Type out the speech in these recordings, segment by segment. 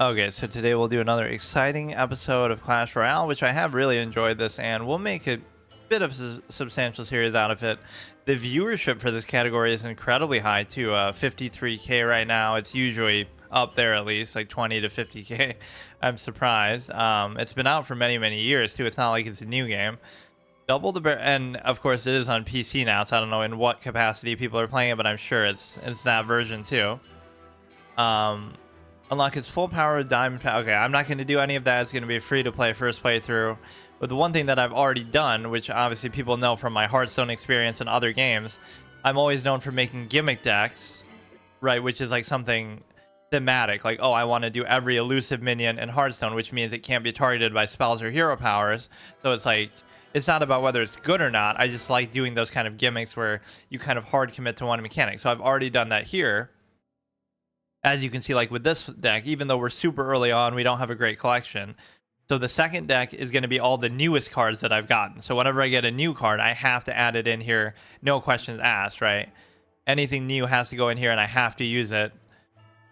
Okay, so today we'll do another exciting episode of Clash Royale, which I have really enjoyed this, and we'll make a bit of a substantial series out of it. The viewership for this category is incredibly high too, 53K right now. It's usually up there at least, like 20 to 50K. I'm surprised. It's been out for many years too. It's not like it's a new game. Double the and of course it is on PC now, so I don't know in what capacity people are playing it, but I'm sure it's that version too. Um, Unlock its full power with diamond. Okay, I'm not going to do any of that. It's going to be a free to play first playthrough. But the one thing that I've already done, which obviously people know from my Hearthstone experience and other games, I'm always known for making gimmick decks, right? Which is like something thematic, like, oh, I want to do every elusive minion in Hearthstone, which means it can't be targeted by spells or hero powers. So it's like, it's not about whether it's good or not. I just like doing those kind of gimmicks where you kind of hard commit to one mechanic. So I've already done that here. As you can see, like with this deck, even though we're super early on, we don't have a great collection. So the second deck is going to be all the newest cards that I've gotten. So whenever I get a new card, I have to add it in here. No questions asked, right? Anything new has to go in here and I have to use it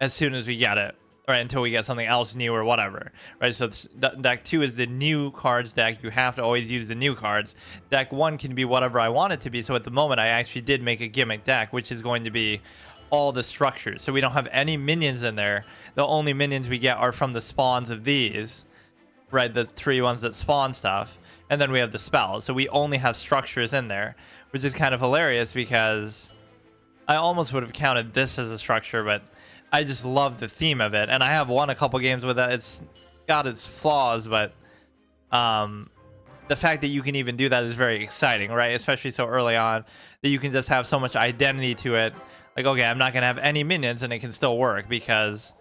as soon as we get it. Right, until we get something else new or whatever. Right, so deck 2 is the new cards deck. You have to always use the new cards. Deck 1 can be whatever I want it to be. So at the moment, I actually did make a gimmick deck, which is going to be all the structures. So we don't have any minions in there. The only minions we get are from the spawns of these, right? The 3 ones that spawn stuff. And then we have the spells. So we only have structures in there, which is kind of hilarious because I almost would have counted this as a structure, but I just love the theme of it. And I have won a couple games with it. It's got its flaws, but the fact that you can even do that is very exciting, right? Especially so early on, that you can just have so much identity to it. Like, okay, I'm not going to have any minions and it can still work because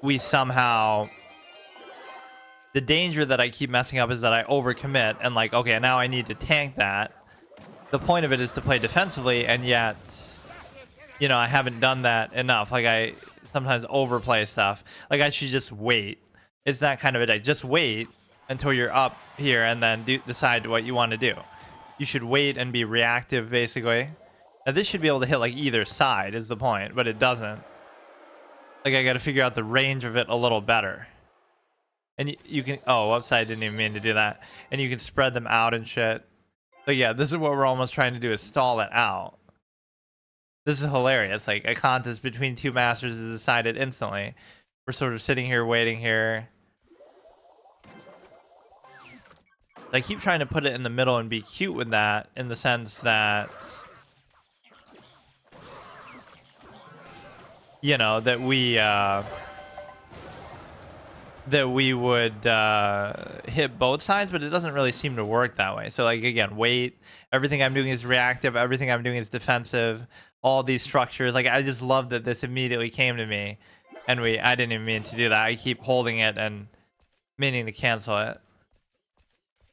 we somehow... The danger that I keep messing up is that I overcommit and like, okay, now I need to tank that. The point of it is to play defensively, and yet, you know, I haven't done that enough. Like, I sometimes overplay stuff. Like, I should just wait. It's that kind of a day. Just wait until you're up here and then decide what you want to do. You should wait and be reactive, basically. Now, this should be able to hit, like, either side is the point, but it doesn't. Like, I got to figure out the range of it a little better. And you can... Oh, whoops, I didn't even mean to do that. And you can spread them out and shit. But yeah, this is what we're almost trying to do, is stall it out. This is hilarious. Like, a contest between two masters is decided instantly. We're sort of sitting here, waiting here. I keep trying to put it in the middle and be cute with that, in the sense that... You know, that we would hit both sides, but it doesn't really seem to work that way. So, like, again, wait. Everything I'm doing is reactive. Everything I'm doing is defensive. All these structures. Like, I just love that this immediately came to me. And I didn't even mean to do that. I keep holding it and meaning to cancel it.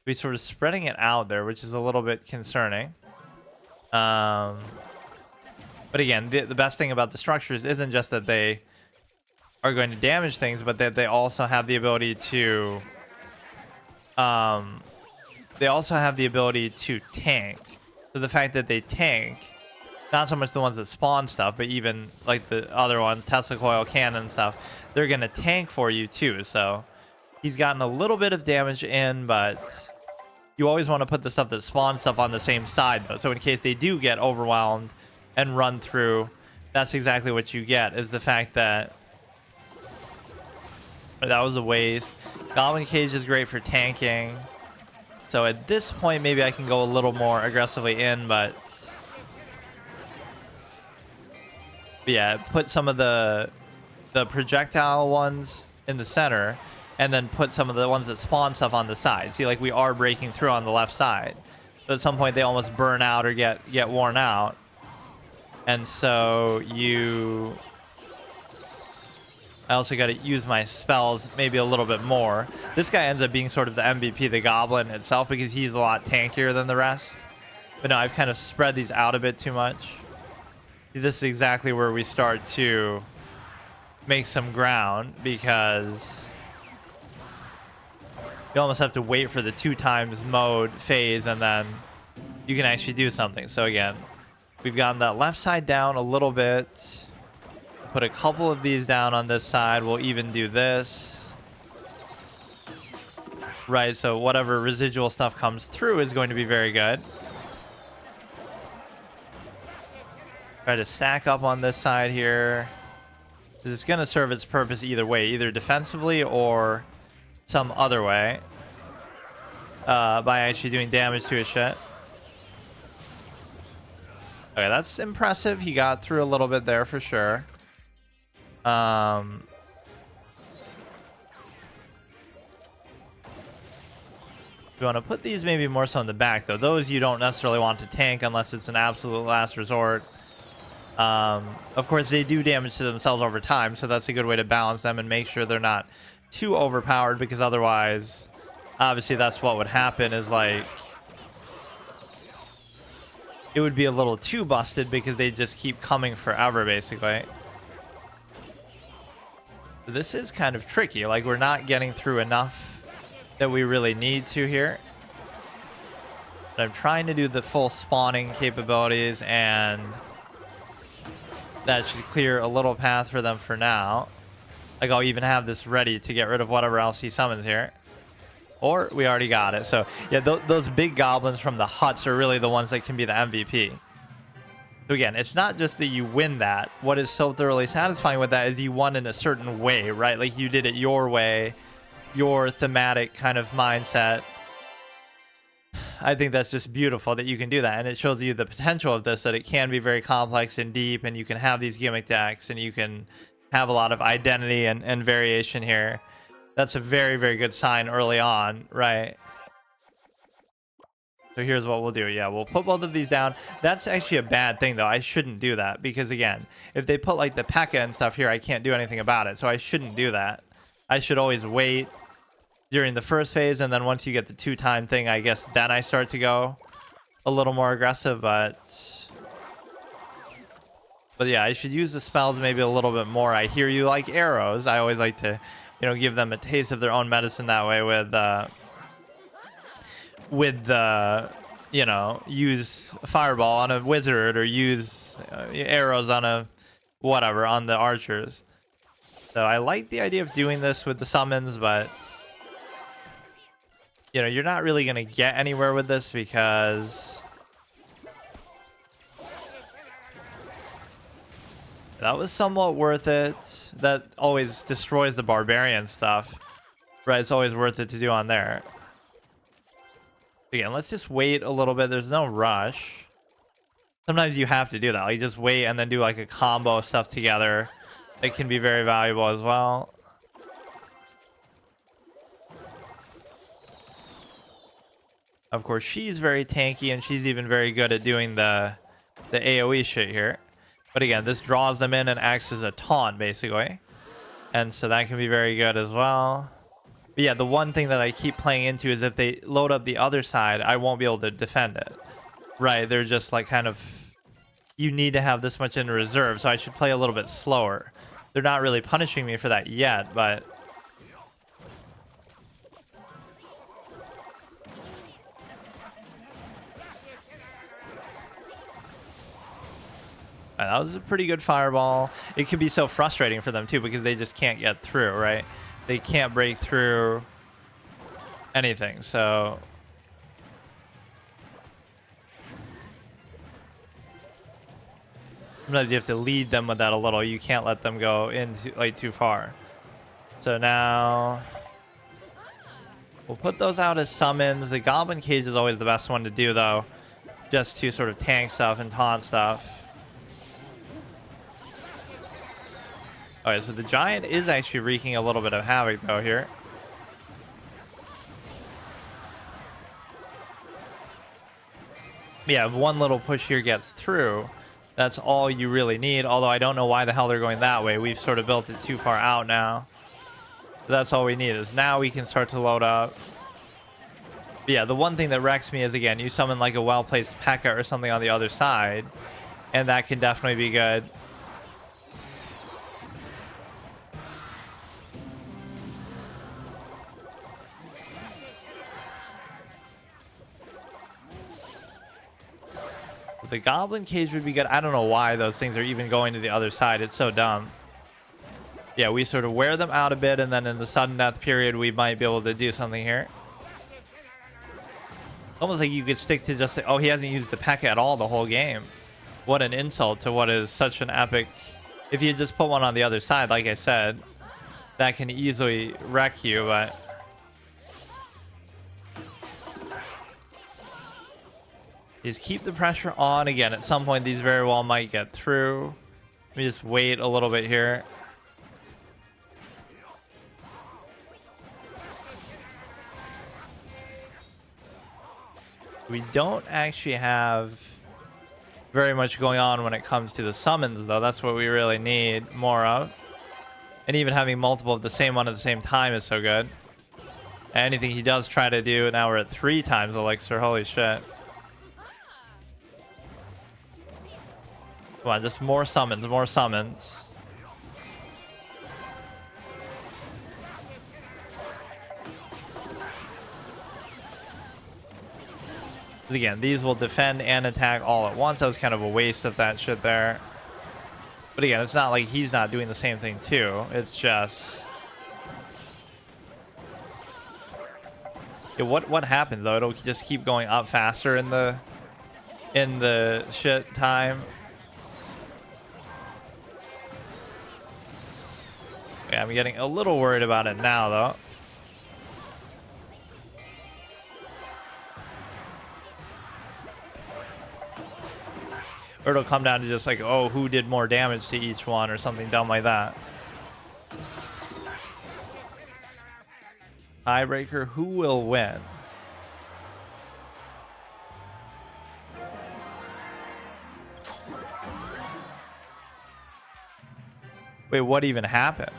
We're sort of spreading it out there, which is a little bit concerning. But again, the best thing about the structures isn't just that they are going to damage things, but that they also have the ability to tank. So the fact that they tank, not so much the ones that spawn stuff, but even like the other ones, Tesla coil, cannon and stuff, they're going to tank for you too. So he's gotten a little bit of damage in, but you always want to put the stuff that spawns stuff on the same side though. So in case they do get overwhelmed and run through, that's exactly what you get, is the fact that that was a waste. Goblin Cage is great for tanking. So at this point, maybe I can go a little more aggressively in, but yeah, put some of the projectile ones in the center, and then put some of the ones that spawn stuff on the side. See, like, we are breaking through on the left side. But at some point, they almost burn out or get worn out. And so I also got to use my spells maybe a little bit more. This guy ends up being sort of the MVP, the Goblin itself, because he's a lot tankier than the rest. But no, I've kind of spread these out a bit too much. This is exactly where we start to make some ground, because you almost have to wait for the 2x mode phase, and then you can actually do something. So again, we've gotten that left side down a little bit. Put a couple of these down on this side. We'll even do this. Right, so whatever residual stuff comes through is going to be very good. Try to stack up on this side here. This is going to serve its purpose either way, either defensively or some other way. By actually doing damage to his shit. Okay, that's impressive. He got through a little bit there for sure. You want to put these maybe more so in the back, though. Those you don't necessarily want to tank unless it's an absolute last resort. Of course, they do damage to themselves over time, so that's a good way to balance them and make sure they're not too overpowered, because otherwise, obviously, that's what would happen is like it would be a little too busted because they just keep coming forever, basically. So this is kind of tricky. Like, we're not getting through enough that we really need to here. But I'm trying to do the full spawning capabilities, and that should clear a little path for them for now. Like, I'll even have this ready to get rid of whatever else he summons here. Or we already got it. So yeah, those big goblins from the huts are really the ones that can be the MVP. So again, it's not just that you win that. What is so thoroughly satisfying with that is you won in a certain way, right? Like, you did it your way, your thematic kind of mindset. I think that's just beautiful that you can do that, and it shows you the potential of this, that it can be very complex and deep, and you can have these gimmick decks, and you can have a lot of identity and variation here. That's a very, very good sign early on, right? So here's what we'll do. Yeah, we'll put both of these down. That's actually a bad thing, though. I shouldn't do that, because again, if they put like the P.e.k.K.a and stuff here, I can't do anything about it, so I shouldn't do that. I should always wait during the first phase, and then once you get the 2-time thing, I guess then I start to go a little more aggressive. But yeah, I should use the spells maybe a little bit more. I hear you like arrows. I always like to, you know, give them a taste of their own medicine that way with the, you know, use fireball on a wizard, or use arrows on a whatever on the archers. So I like the idea of doing this with the summons, but you know, you're not really going to get anywhere with this, because that was somewhat worth it. That always destroys the barbarian stuff, right? It's always worth it to do on there. Again, let's just wait a little bit. There's no rush. Sometimes you have to do that. Like, just wait and then do like a combo of stuff together. It can be very valuable as well. Of course, she's very tanky, and she's even very good at doing the AoE shit here. But again, this draws them in and acts as a taunt, basically. And so that can be very good as well. But yeah, the one thing that I keep playing into is if they load up the other side, I won't be able to defend it. Right, they're just like kind of... You need to have this much in reserve, so I should play a little bit slower. They're not really punishing me for that yet, but... that was a pretty good fireball. It can be so frustrating for them too, because they just can't get through, right? They can't break through anything, so sometimes you have to lead them with that a little. You can't let them go in like too far. So now we'll put those out as summons. The goblin cage is always the best one to do, though, just to sort of tank stuff and taunt stuff. Okay, so the giant is actually wreaking a little bit of havoc, though, here. Yeah, if one little push here gets through, that's all you really need. Although I don't know why the hell they're going that way. We've sort of built it too far out now. But that's all we need, is now we can start to load up. But yeah, the one thing that wrecks me is, again, you summon like a well-placed P.e.k.K.a or something on the other side, and that can definitely be good. The goblin cage would be good. I don't know why those things are even going to the other side. It's so dumb. Yeah, we sort of wear them out a bit, and then in the sudden death period, we might be able to do something here. Almost like you could stick to just, oh, he hasn't used the P.e.k.K.a at all the whole game. What an insult to what is such an epic. If you just put one on the other side, like I said, that can easily wreck you, but just keep the pressure on. Again, at some point, these very well might get through. Let me just wait a little bit here. We don't actually have very much going on when it comes to the summons, though. That's what we really need more of. And even having multiple of the same one at the same time is so good. Anything he does try to do, now we're at 3 times elixir. Holy shit. Come on, just more summons, more summons. Again, these will defend and attack all at once. That was kind of a waste of that shit there. But again, it's not like he's not doing the same thing too. It's just... yeah, what happens though? It'll just keep going up faster in the shit time. Yeah, I'm getting a little worried about it now though. Or it'll come down to just like, oh, who did more damage to each one or something dumb like that. Tiebreaker, who will win? Wait, what even happened?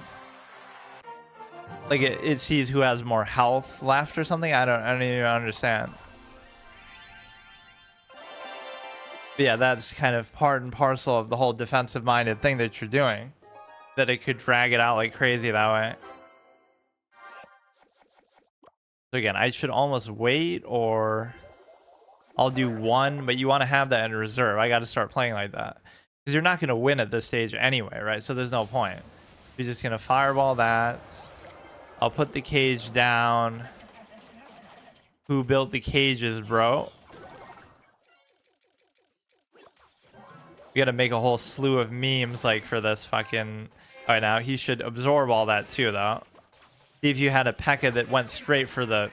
Like it sees who has more health left or something? I don't even understand. But yeah, that's kind of part and parcel of the whole defensive minded thing that you're doing. That it could drag it out like crazy that way. So again, I should almost wait, or I'll do one, but you want to have that in reserve. I got to start playing like that. Because you're not going to win at this stage anyway, right? So there's no point. You're just going to fireball that. I'll put the cage down. Who built the cages, bro? We got to make a whole slew of memes like for this fucking... All right, now he should absorb all that too, though. See, if you had a P.e.k.K.A that went straight for the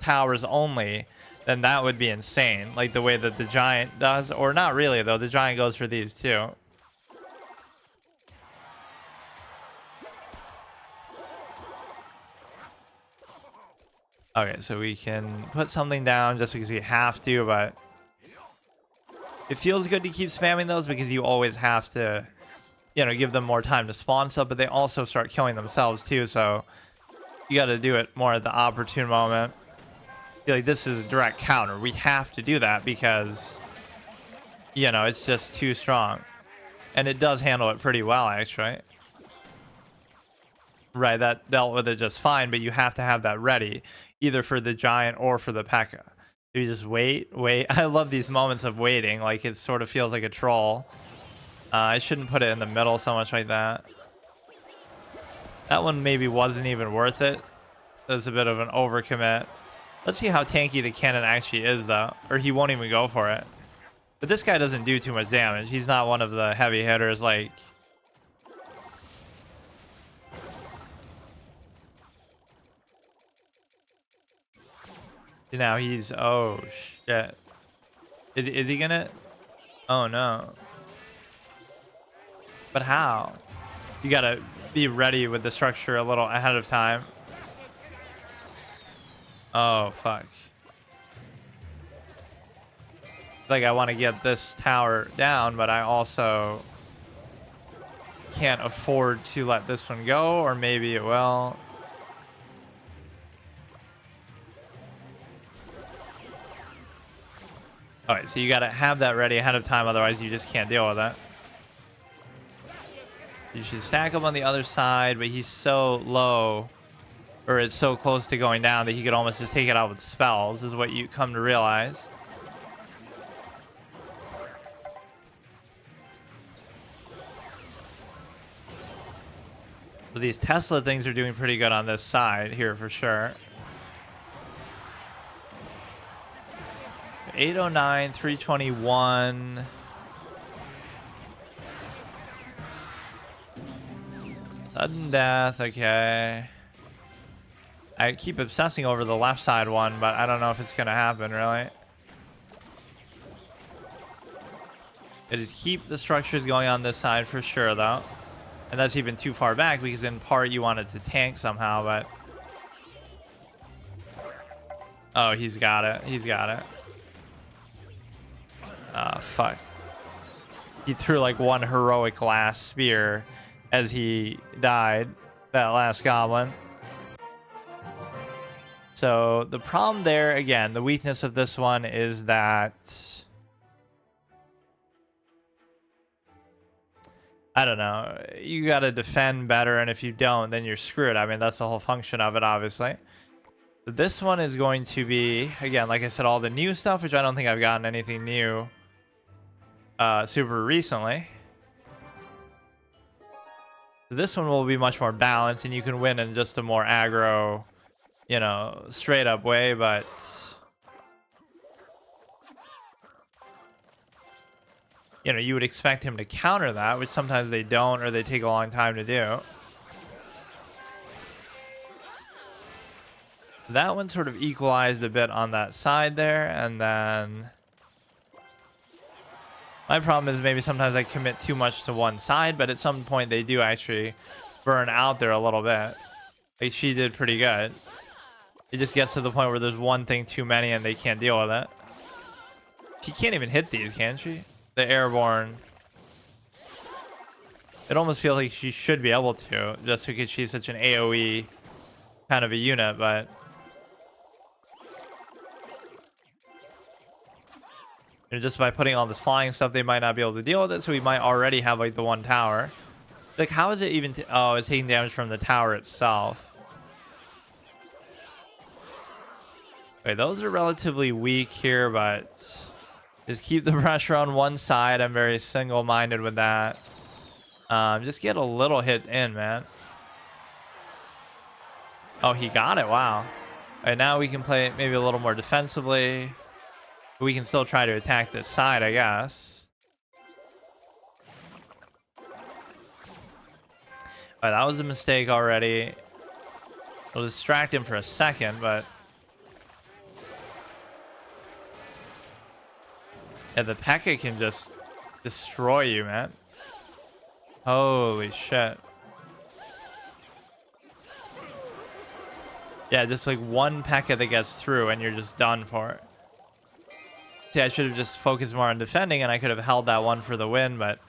towers only, then that would be insane. Like the way that the giant does. Or not really, though. The giant goes for these too. Okay, so we can put something down just because we have to, but it feels good to keep spamming those because you always have to, you know, give them more time to spawn stuff, but they also start killing themselves too, so you got to do it more at the opportune moment. I feel like this is a direct counter. We have to do that because, you know, it's just too strong. And it does handle it pretty well, actually. Right, that dealt with it just fine, but you have to have that ready, either for the giant or for the P.e.k.K.A. You just wait. I love these moments of waiting. Like, it sort of feels like a troll. I shouldn't put it in the middle so much like that. That one maybe wasn't even worth it. It was a bit of an overcommit. Let's see how tanky the cannon actually is, though. Or he won't even go for it. But this guy doesn't do too much damage. He's not one of the heavy hitters like... Now he's... Oh, shit. Is he gonna... Oh, no. But how? You gotta be ready with the structure a little ahead of time. Oh, fuck. Like, I want to get this tower down, but I also can't afford to let this one go, or maybe it will. All right, so you got to have that ready ahead of time, otherwise you just can't deal with it. You should stack him on the other side, but he's so low, or it's so close to going down that he could almost just take it out with spells, is what you come to realize. So these Tesla things are doing pretty good on this side here for sure. 809, 321. Sudden death, okay. I keep obsessing over the left side one, but I don't know if it's gonna happen, really. I just keep the structures going on this side for sure, though. And that's even too far back because in part you want it to tank somehow, but... Oh, he's got it. He's got it. Fuck. He threw like one heroic last spear as he died, that last goblin. So the problem there, again, the weakness of this one is that... I don't know. You got to defend better, and if you don't, then you're screwed. I mean, that's the whole function of it, obviously. This one is going to be, again, like I said, all the new stuff, which I don't think I've gotten anything new super recently. This one will be much more balanced, and you can win in just a more aggro, you know, straight up way, but... You know, you would expect him to counter that, which sometimes they don't, or they take a long time to do. That one sort of equalized a bit on that side there, and then... My problem is maybe sometimes I commit too much to one side, but at some point they do actually burn out there a little bit. Like, she did pretty good. It just gets to the point where there's one thing too many and they can't deal with it. She can't even hit these, can she? The airborne. It almost feels like she should be able to, just because she's such an AoE kind of a unit, but... And just by putting all this flying stuff, they might not be able to deal with it, so we might already have, like, the one tower. Like, how is it even... Oh, it's taking damage from the tower itself. Okay, those are relatively weak here, but... Just keep the pressure on one side. I'm very single-minded with that. Just get a little hit in, man. Oh, he got it. Wow. All right, now we can play maybe a little more defensively. We can still try to attack this side, I guess. All right, that was a mistake already. I'll distract him for a second, but... Yeah, the P.e.k.K.A can just destroy you, man. Holy shit. Yeah, just like one P.e.k.K.A that gets through and you're just done for it. See, I should have just focused more on defending and I could have held that one for the win, but...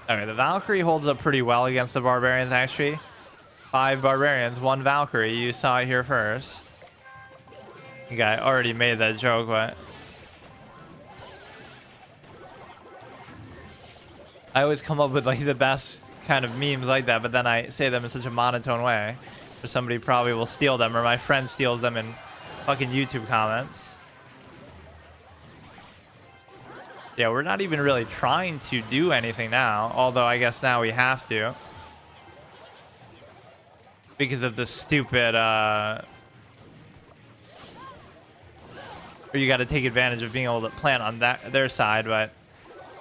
Okay, the Valkyrie holds up pretty well against the Barbarians, actually. 5 Barbarians, 1 Valkyrie. You saw it here first. I think I already made that joke, but... I always come up with, like, the best kind of memes like that, but then I say them in such a monotone way. Or somebody probably will steal them, or my friend steals them in fucking YouTube comments. Yeah, we're not even really trying to do anything now, although I guess now we have to. Because of the stupid, or you got to take advantage of being able to plant on their side, but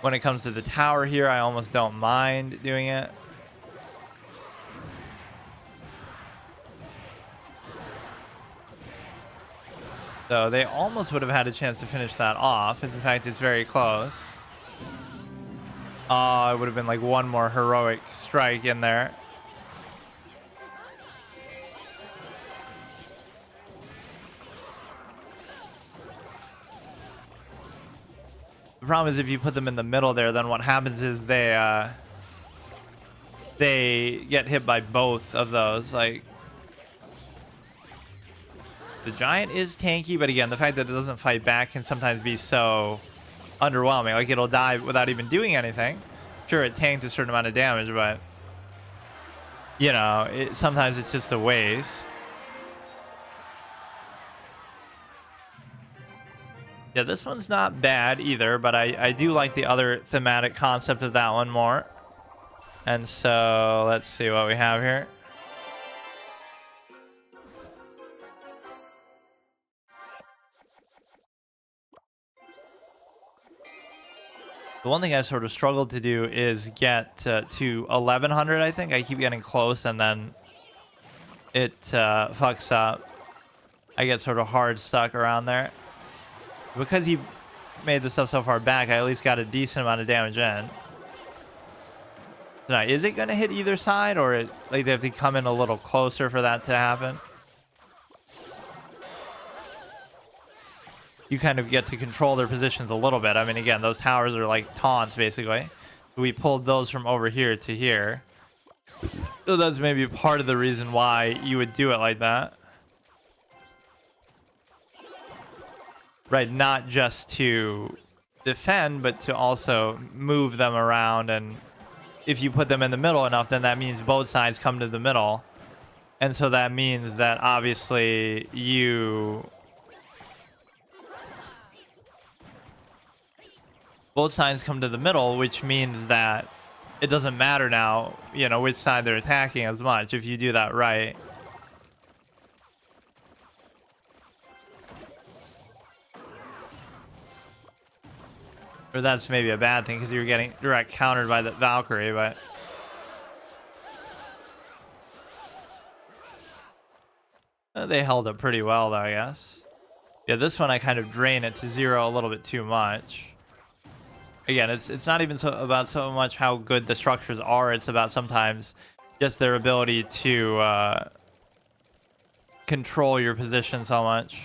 when it comes to the tower here, I almost don't mind doing it. So they almost would have had a chance to finish that off. In fact, it's very close. Oh, it would have been like one more heroic strike in there. The problem is if you put them in the middle there, then what happens is they get hit by both of those. Like, the giant is tanky, but again, the fact that it doesn't fight back can sometimes be so underwhelming. Like, it'll die without even doing anything. Sure, it tanked a certain amount of damage, but you know, sometimes it's just a waste. Yeah, this one's not bad either, but I do like the other thematic concept of that one more. And so let's see what we have here. The one thing I sort of struggled to do is get to 1100. I think I keep getting close and then it fucks up. I get sort of hard stuck around there. Because he made the stuff so far back, I at least got a decent amount of damage in. Now, is it going to hit either side, or like they have to come in a little closer for that to happen? You kind of get to control their positions a little bit. I mean, again, those towers are like taunts, basically. We pulled those from over here to here. So that's maybe part of the reason why you would do it like that. Right, not just to defend, but to also move them around. And if you put them in the middle enough, then that means both sides come to the middle. And so that means that obviously both sides come to the middle, which means that it doesn't matter now, you know, which side they're attacking as much if you do that right. Or that's maybe a bad thing because you're getting direct countered by the Valkyrie, but they held up pretty well though, I guess. Yeah, this one I kind of drain it to 0 a little bit too much. Again, it's not even about so much how good the structures are. It's about sometimes just their ability to control your position so much.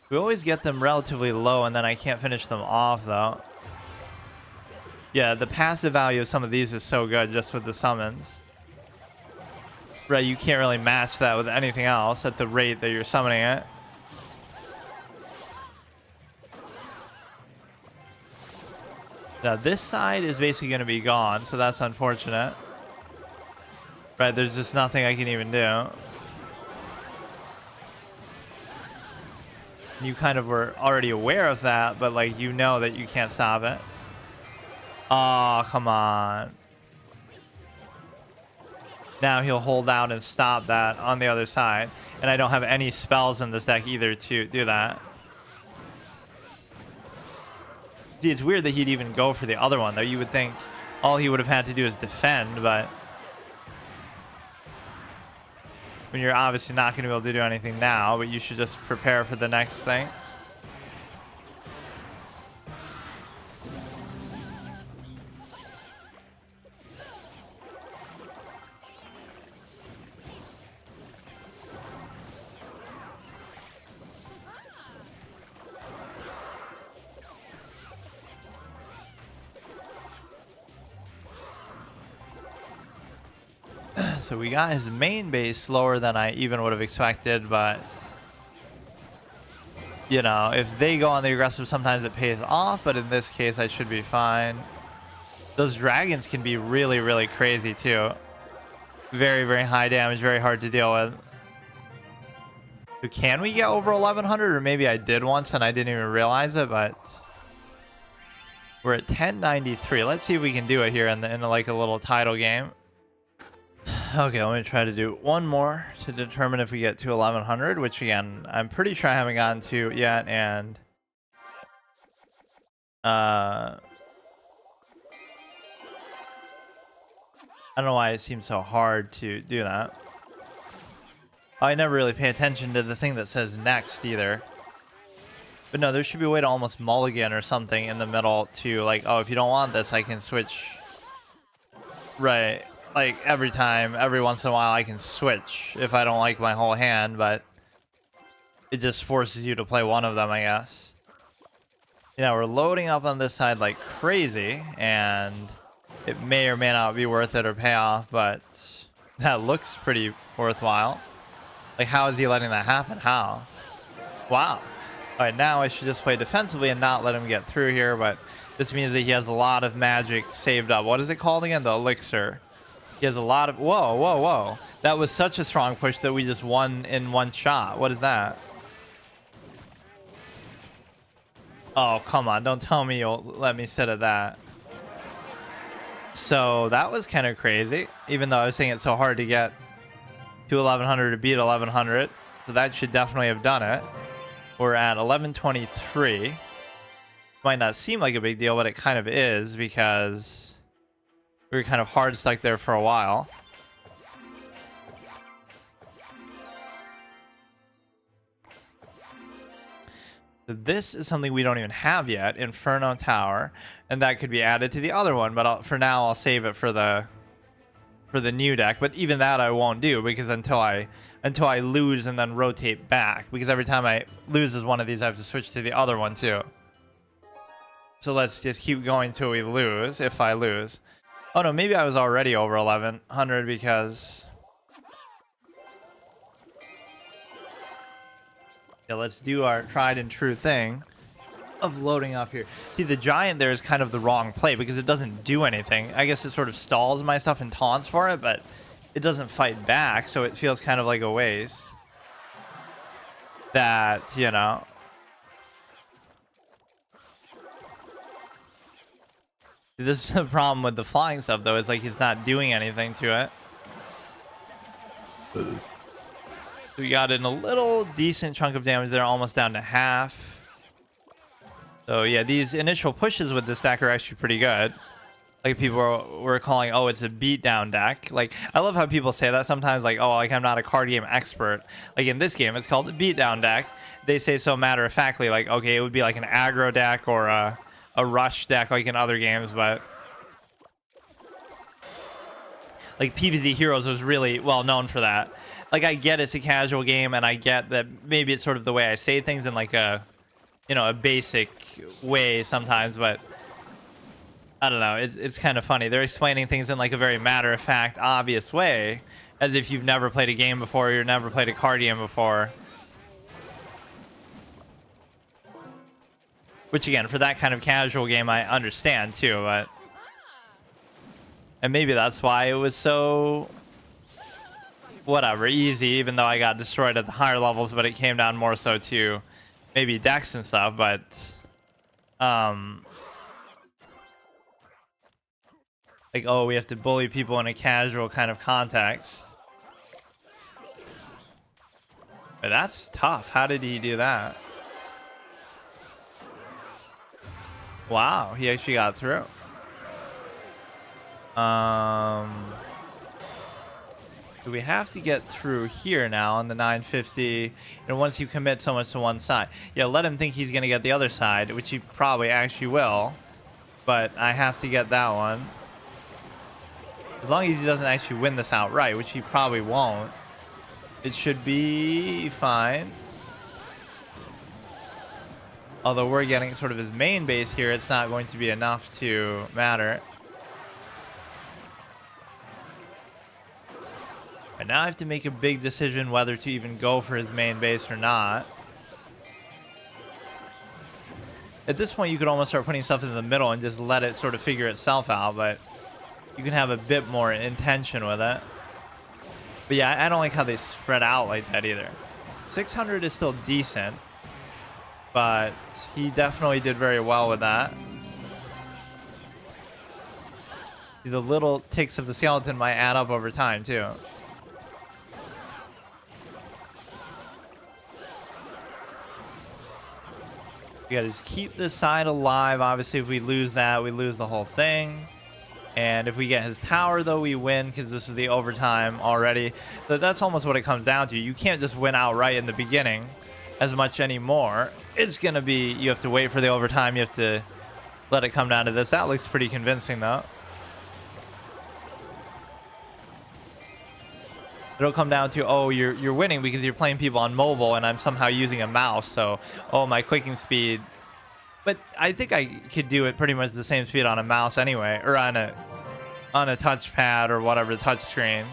We always get them relatively low, and then I can't finish them off, though. Yeah, the passive value of some of these is so good just with the summons. Right, you can't really match that with anything else at the rate that you're summoning it. Now, this side is basically going to be gone, so that's unfortunate. Right, there's just nothing I can even do. You kind of were already aware of that, but like you know that you can't stop it. Oh, come on. Now he'll hold out and stop that on the other side. And I don't have any spells in this deck either to do that. See, it's weird that he'd even go for the other one, though. You would think all he would have had to do is defend, but when you're obviously not going to be able to do anything now, but you should just prepare for the next thing. So we got his main base slower than I even would have expected, but you know, if they go on the aggressive, sometimes it pays off, but in this case, I should be fine. Those dragons can be really, really crazy too. Very, very high damage, very hard to deal with. So can we get over 1100? Or maybe I did once and I didn't even realize it, but we're at 1093. Let's see if we can do it here in like a little title game. Okay, let me try to do one more to determine if we get to 1100, which again, I'm pretty sure I haven't gotten to yet, and I don't know why it seems so hard to do that. I never really pay attention to the thing that says next either. But no, there should be a way to almost mulligan or something in the middle to like, oh, if you don't want this, I can switch. Right. Like every once in a while I can switch if I don't like my whole hand, but it just forces you to play one of them, I guess. You know, we're loading up on this side like crazy, and it may or may not be worth it or pay off, but that looks pretty worthwhile. Like, how is he letting that happen? How? Wow. All right, now I should just play defensively and not let him get through here, but this means that he has a lot of magic saved up. What is it called again? The elixir. He has a lot of... Whoa, whoa, whoa. That was such a strong push that we just won in one shot. What is that? Oh, come on. Don't tell me you'll let me sit at that. So that was kind of crazy, even though I was saying it's so hard to get to 1100 to beat 1100. So that should definitely have done it. We're at 1123. Might not seem like a big deal, but it kind of is because we were kind of hard stuck there for a while. So this is something we don't even have yet, Inferno Tower, and that could be added to the other one. But for now, I'll save it for the new deck. But even that I won't do, because until I lose and then rotate back, because every time I lose as one of these, I have to switch to the other one too. So let's just keep going till we lose. If I lose, oh no, maybe I was already over 1100 because. Yeah, let's do our tried and true thing of loading up here. See, the giant there is kind of the wrong play because it doesn't do anything. I guess it sort of stalls my stuff and taunts for it, but it doesn't fight back, so it feels kind of like a waste. That, you know. This is the problem with the flying stuff, though. It's like he's not doing anything to it. We got in a little decent chunk of damage there, almost down to half. So yeah, these initial pushes with this deck are actually pretty good. Like people were calling, oh, it's a beatdown deck. Like, I love how people say that sometimes, like, oh, like I'm not a card game expert. Like in this game, it's called a beatdown deck. They say so matter-of-factly, like, okay, it would be like an aggro deck or a rush deck like in other games, but like PvZ Heroes was really well known for that. Like, I get it's a casual game, and I get that maybe it's sort of the way I say things in like a, you know, a basic way sometimes, but I don't know. It's kind of funny. They're explaining things in like a very matter-of-fact, obvious way, as if you've never played a game before, or you've never played a card game before. Which again, for that kind of casual game, I understand too, but and maybe that's why it was so whatever easy, even though I got destroyed at the higher levels, but it came down more so to maybe decks and stuff, but like, oh, we have to bully people in a casual kind of context. But that's tough. How did he do that? Wow, he actually got through. So we have to get through here now on the 950. And once you commit so much to one side, yeah, let him think he's gonna get the other side, which he probably actually will. But I have to get that one. As long as he doesn't actually win this outright, which he probably won't, it should be fine. Although we're getting sort of his main base here, it's not going to be enough to matter. And now I have to make a big decision whether to even go for his main base or not. At this point, you could almost start putting stuff in the middle and just let it sort of figure itself out, but you can have a bit more intention with it. But yeah, I don't like how they spread out like that either. 600 is still decent, but he definitely did very well with that. The little ticks of the skeleton might add up over time too. We gotta just keep this side alive. Obviously, if we lose that, we lose the whole thing. And if we get his tower, though, we win because this is the overtime already. But that's almost what it comes down to. You can't just win outright in the beginning as much anymore. It's going to be, you have to wait for the overtime. You have to let it come down to this. That looks pretty convincing, though. It'll come down to, oh, you're winning because you're playing people on mobile and I'm somehow using a mouse. So, oh, my clicking speed. But I think I could do it pretty much the same speed on a mouse anyway, or on a touchpad or whatever, touch screen.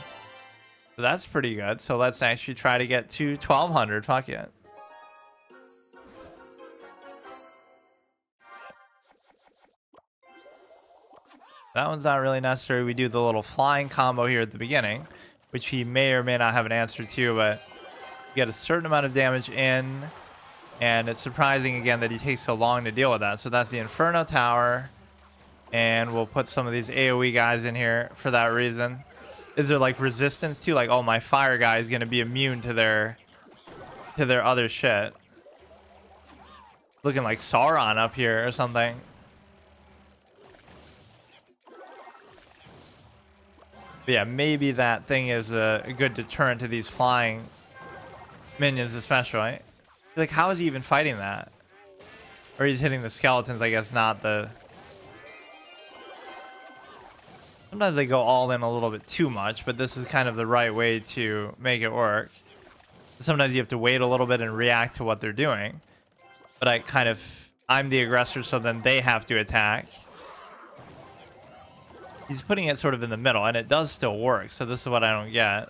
So that's pretty good. So let's actually try to get to 1200. Fuck it. That one's not really necessary. We do the little flying combo here at the beginning, which he may or may not have an answer to, but you get a certain amount of damage in, and it's surprising again that he takes so long to deal with that. So that's the Inferno Tower, and we'll put some of these AoE guys in here for that reason. Is there like resistance to, like, oh, my fire guy is going to be immune to their other shit? Looking like Sauron up here or something. But yeah, maybe that thing is a good deterrent to these flying minions especially. Like, how is he even fighting that? Or he's hitting the skeletons, I guess, not the... Sometimes they go all in a little bit too much, but this is kind of the right way to make it work. Sometimes you have to wait a little bit and react to what they're doing. But I'm the aggressor, so then they have to attack. He's putting it sort of in the middle, and it does still work, so this is what I don't get.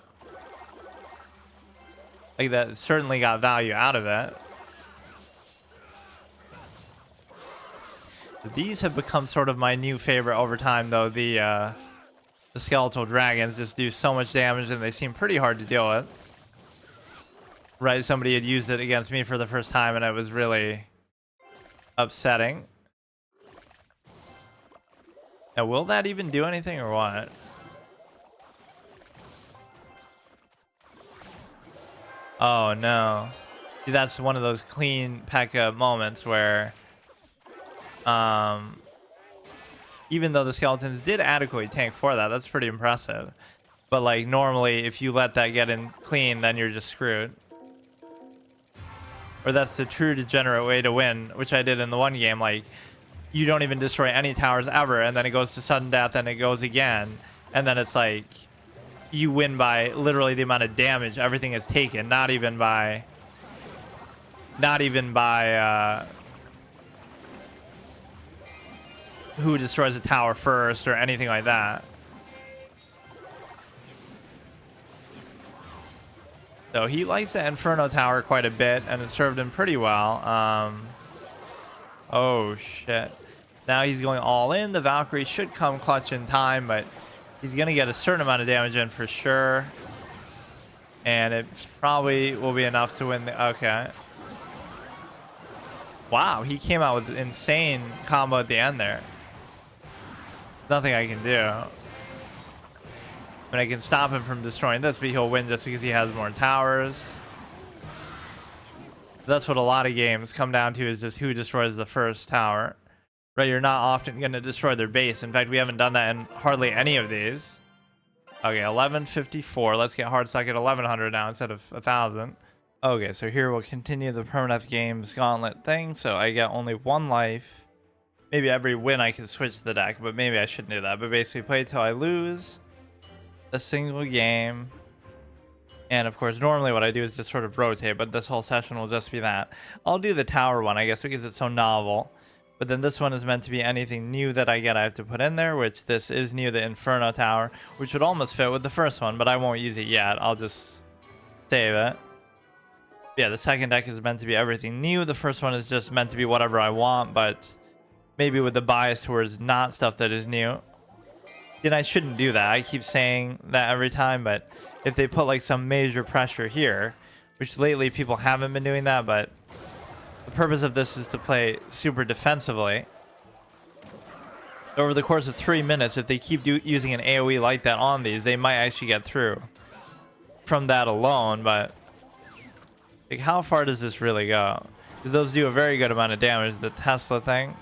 Like, that certainly got value out of it. These have become sort of my new favorite over time, though. The skeletal dragons just do so much damage, and they seem pretty hard to deal with. Right, somebody had used it against me for the first time, and it was really upsetting. Now, will that even do anything or what? Oh, no. See, that's one of those clean P.e.k.K.a moments where... even though the skeletons did adequately tank for that, that's pretty impressive. But, like, normally, if you let that get in clean, then you're just screwed. Or that's the true degenerate way to win, which I did in the one game. Like, you don't even destroy any towers ever, and then it goes to sudden death, and it goes again. And then it's like, you win by literally the amount of damage everything is taken, not even by who destroys a tower first or anything like that. So he likes the Inferno Tower quite a bit, and it served him pretty well. Oh, shit. Now he's going all in. The Valkyrie should come clutch in time, but he's going to get a certain amount of damage in for sure. And it probably will be enough to win the... Okay. Wow, he came out with an insane combo at the end there. Nothing I can do. But I can stop him from destroying this, but he'll win just because he has more towers. That's what a lot of games come down to, is just who destroys the first tower. Right, you're not often going to destroy their base. In fact, we haven't done that in hardly any of these. Okay, 1154. Let's get hard stuck at 1100 now instead of 1000. Okay, so here we'll continue the permanent games gauntlet thing. So I get only one life. Maybe every win I can switch the deck, but maybe I shouldn't do that. But basically, play till I lose a single game. And of course, normally what I do is just sort of rotate, but this whole session will just be that. I'll do the tower one, I guess, because it's so novel. But then this one is meant to be anything new that I get, I have to put in there, which this is new, the Inferno Tower, which would almost fit with the first one, but I won't use it yet. I'll just save it. Yeah, the second deck is meant to be everything new. The first one is just meant to be whatever I want, but maybe with the bias towards not stuff that is new. And I shouldn't do that. I keep saying that every time, but if they put like some major pressure here, which lately people haven't been doing that, but the purpose of this is to play super defensively. Over the course of 3 minutes, if they keep using an AoE like that on these, they might actually get through from that alone. But like, how far does this really go? Because those do a very good amount of damage. The Tesla thing.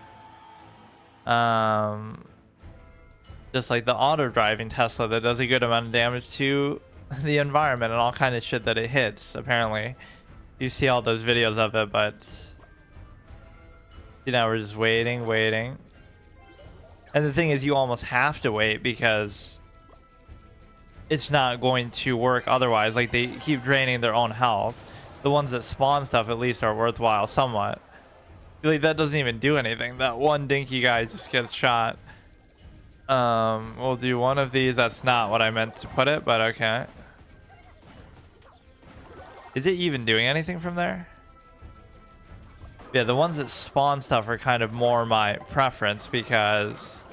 Just like the auto-driving Tesla that does a good amount of damage to the environment and all kind of shit that it hits, apparently. You see all those videos of it, but... you know, we're just waiting. And the thing is, you almost have to wait because it's not going to work otherwise. Like, they keep draining their own health. The ones that spawn stuff at least are worthwhile somewhat. Like, that doesn't even do anything. That one dinky guy just gets shot. We'll do one of these. That's not what I meant to put it, but okay. Is it even doing anything from there? Yeah, the ones that spawn stuff are kind of more my preference because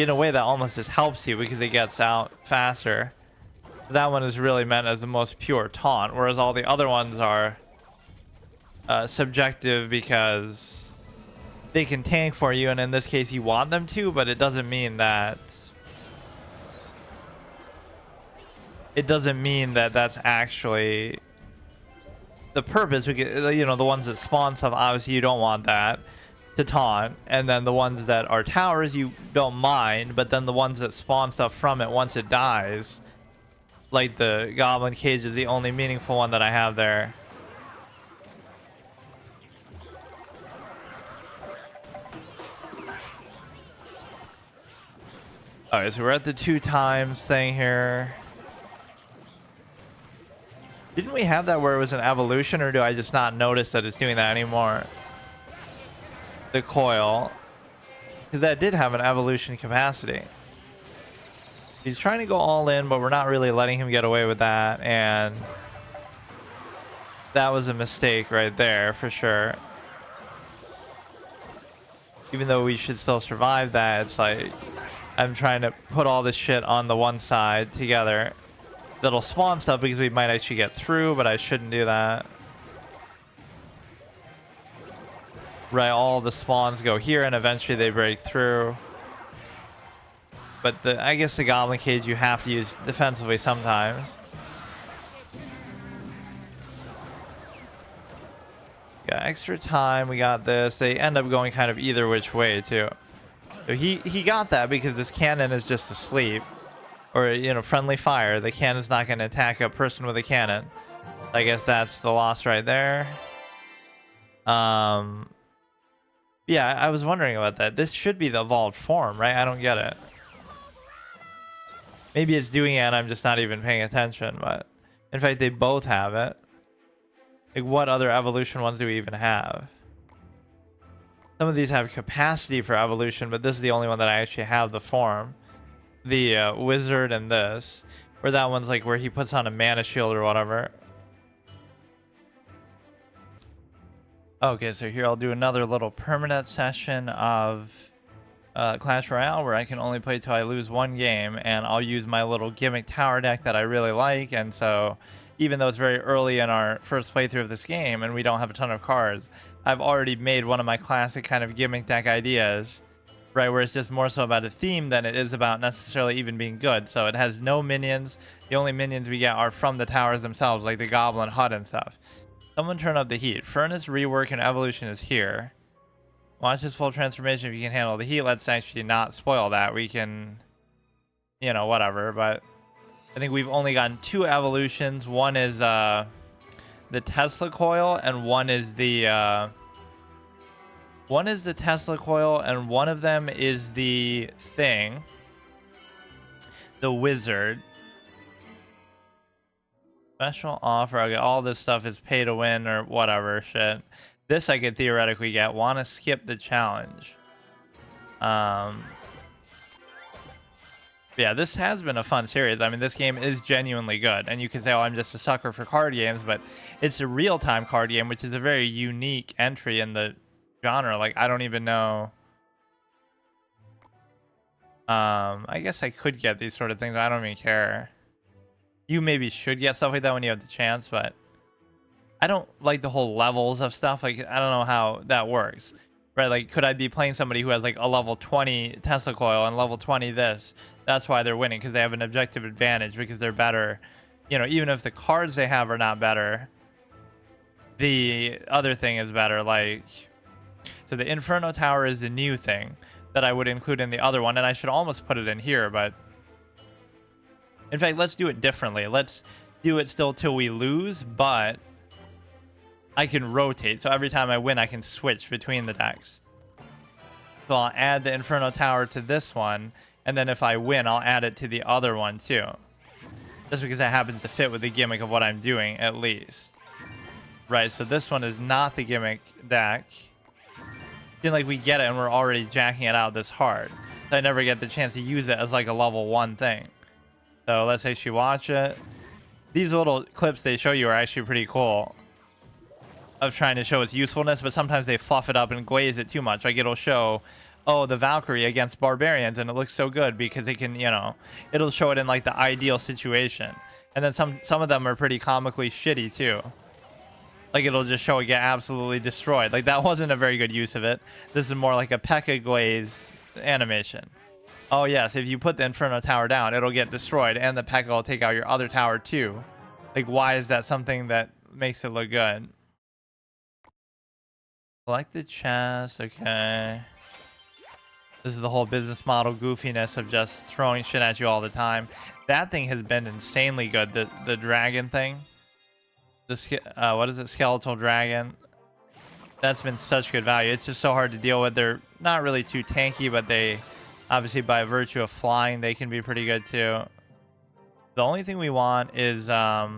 in a way that almost just helps you because it gets out faster. That one is really meant as the most pure taunt, whereas all the other ones are subjective because they can tank for you, and in this case you want them to, but it doesn't mean that that's actually the purpose. We get, you know, the ones that spawn stuff, obviously you don't want that to taunt, and then the ones that are towers you don't mind, but then the ones that spawn stuff from it once it dies, like the goblin cage, is the only meaningful one that I have there. Alright, so we're at the 2 times thing here. Didn't we have that where it was an evolution, or do I just not notice that it's doing that anymore? The coil, because that did have an evolution capacity. He's trying to go all in, but we're not really letting him get away with that, and that was a mistake right there for sure. Even though we should still survive that, it's like I'm trying to put all this shit on the one side together that'll spawn stuff because we might actually get through, but I shouldn't do that. Right, all the spawns go here and eventually they break through. But I guess the goblin cage you have to use defensively sometimes. Got extra time, we got this. They end up going kind of either which way too. So he got that because this cannon is just asleep. Or, you know, friendly fire. The cannon's not going to attack a person with a cannon. I guess that's the loss right there. Yeah, I was wondering about that. This should be the evolved form, right? I don't get it. Maybe it's doing it and I'm just not even paying attention, but in fact they both have it. Like, what other evolution ones do we even have? Some of these have capacity for evolution, but this is the only one that I actually have the form. The wizard and this, where that one's like where he puts on a mana shield or whatever. Okay, so here I'll do another little permanent session of Clash Royale where I can only play till I lose 1 game, and I'll use my little Gimmick tower deck that I really like. And so even though it's very early in our first playthrough of this game and we don't have a ton of cards, I've already made one of my classic kind of Gimmick deck ideas, right, where it's just more so about a theme than it is about necessarily even being good. So it has no minions. The only minions we get are from the towers themselves, like the goblin hut and stuff. Someone turn up the heat. Furnace, rework, and evolution is here. Watch his full transformation if you can handle the heat. Let's actually not spoil that. We can, you know, whatever. But I think we've only gotten 2 evolutions. One is the Tesla coil, and one is the Tesla coil, and one of them is the thing, the wizard. Special offer. Okay, all this stuff is pay to win or whatever shit. This I could theoretically get. Want to skip the challenge. Yeah, this has been a fun series. I mean, this game is genuinely good, and you can say, oh, I'm just a sucker for card games, but it's a real-time card game, which is a very unique entry in the genre. Like, I don't even know. I guess I could get these sort of things. I don't even care. You maybe should get stuff like that when you have the chance, but I don't like the whole levels of stuff. Like, I don't know how that works, right? Like, could I be playing somebody who has like a level 20 Tesla coil and level 20 this? That's why they're winning, because they have an objective advantage, because they're better. You know, even if the cards they have are not better, the other thing is better. Like, so the Inferno Tower is the new thing that I would include in the other one, and I should almost put it in here, but in fact, let's do it differently. Let's do it still till we lose, but I can rotate. So every time I win, I can switch between the decks. So I'll add the Inferno Tower to this one, and then if I win, I'll add it to the other one too. Just because that happens to fit with the gimmick of what I'm doing, at least. Right, so this one is not the gimmick deck. Then, like, we get it and we're already jacking it out this hard. So I never get the chance to use it as like a level 1 thing. So let's actually watch it. These little clips they show you are actually pretty cool, of trying to show its usefulness, but sometimes they fluff it up and glaze it too much. Like, it'll show oh, the Valkyrie against barbarians, and it looks so good because it can, it'll show it in like the ideal situation. And then some of them are pretty comically shitty too. Like it'll just show it get absolutely destroyed. Like that wasn't a very good use of it. This is more like a P.e.k.K.a glaze animation. Oh yes, if you put the Inferno Tower down, it'll get destroyed, and the P.e.k.K.a will take out your other tower too. Like why is that something that makes it look good? Select the chest, okay. This is the whole business model goofiness of just throwing shit at you all the time. That thing has been insanely good. The dragon thing. What is it? Skeletal dragon. That's been such good value. It's just so hard to deal with. They're not really too tanky, but they obviously by virtue of flying, they can be pretty good too. The only thing we want is I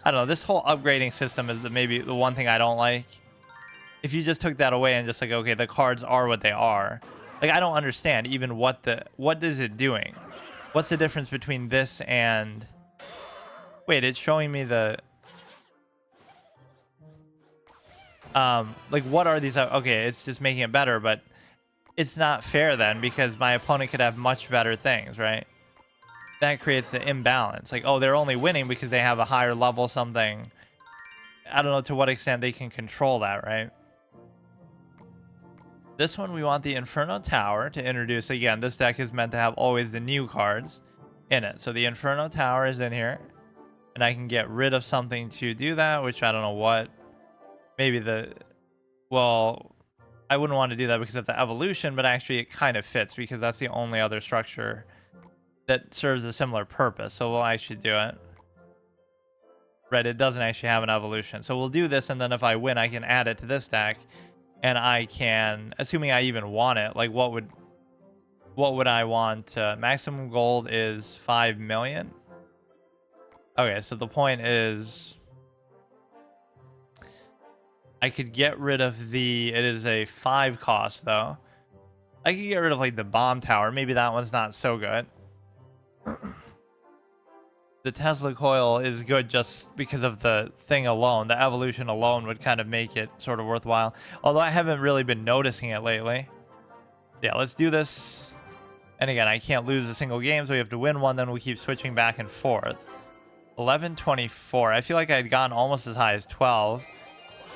don't know, this whole upgrading system is maybe the one thing I don't like. If you just took that away and just like, okay, the cards are what they are. Like I don't understand even what is it doing? What's the difference between this and wait, it's showing me the like what are these? Okay, it's just making it better, but it's not fair then because my opponent could have much better things, right? That creates the imbalance. Like, oh, they're only winning because they have a higher level something. I don't know to what extent they can control that, right? This one, we want the Inferno Tower to introduce. Again, this deck is meant to have always the new cards in it. So the Inferno Tower is in here. And I can get rid of something to do that, which I don't know what. Maybe well, I wouldn't want to do that because of the evolution, but actually it kind of fits because that's the only other structure that serves a similar purpose. So we'll actually do it. Right, it doesn't actually have an evolution. So we'll do this, and then if I win, I can add it to this deck. And I can, assuming I even want it, like what would I want? Maximum gold is 5 million. Okay, so the point is I could get rid of it is a 5 cost though. I could get rid of like the bomb tower. Maybe that one's not so good. The Tesla coil is good just because of the thing alone. The evolution alone would kind of make it sort of worthwhile. Although I haven't really been noticing it lately. Yeah, let's do this. And again, I can't lose a single game, so we have to win one, then we keep switching back and forth. 1124. I feel like I had gotten almost as high as 12.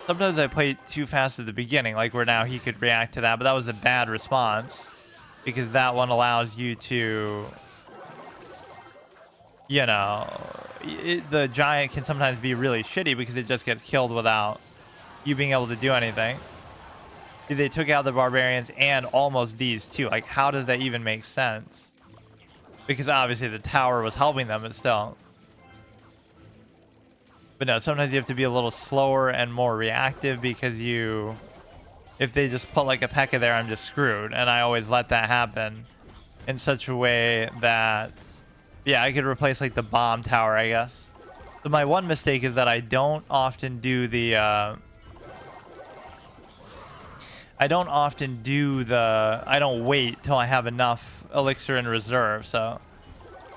Sometimes I play too fast at the beginning, like where now he could react to that, but that was a bad response. Because that one allows you to... the giant can sometimes be really shitty because it just gets killed without you being able to do anything. They took out the barbarians and almost these too. Like, how does that even make sense? Because obviously the tower was helping them, but still. But no, sometimes you have to be a little slower and more reactive because if they just put like a P.e.k.K.A there, I'm just screwed. And I always let that happen in such a way that... Yeah, I could replace like the bomb tower, I guess. So my one mistake is that I don't often do I don't wait till I have enough elixir in reserve, so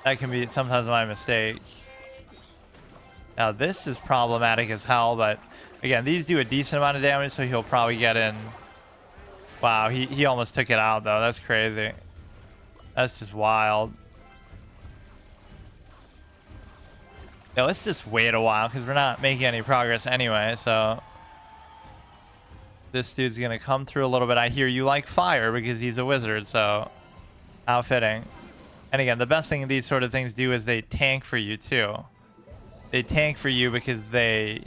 that can be sometimes my mistake. Now this is problematic as hell, but again, these do a decent amount of damage, so he'll probably get in. Wow, he almost took it out though. That's crazy. That's just wild. Yeah, let's just wait a while because we're not making any progress anyway. So this dude's gonna come through a little bit. I hear you like fire because he's a wizard, so how fitting. And again, the best thing these sort of things do is they tank for you too. They tank for you because they,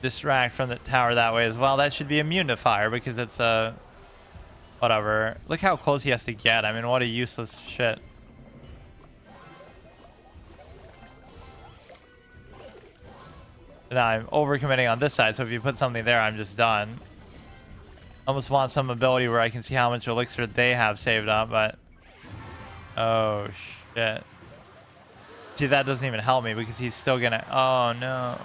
distract from the tower that way as well. That should be immune to fire because it's a whatever. Look how close he has to get. I mean, what a useless shit. Now I'm overcommitting on this side, so if you put something there, I'm just done. Almost want some ability where I can see how much elixir they have saved up, but... Oh, shit. See, that doesn't even help me because he's still gonna... Oh, no.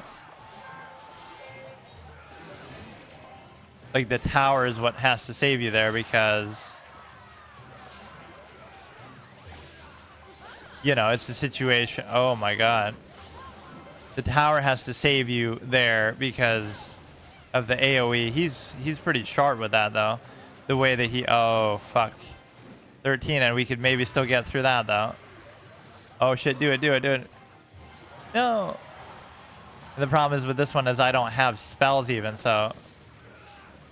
Like, the tower is what has to save you there because... it's the situation... Oh, my God. The tower has to save you there because of the AoE. He's pretty sharp with that though. The way that he... Oh, fuck. 13, and we could maybe still get through that, though. Oh, shit. Do it, do it, do it. No. The problem is with this one is I don't have spells even, so...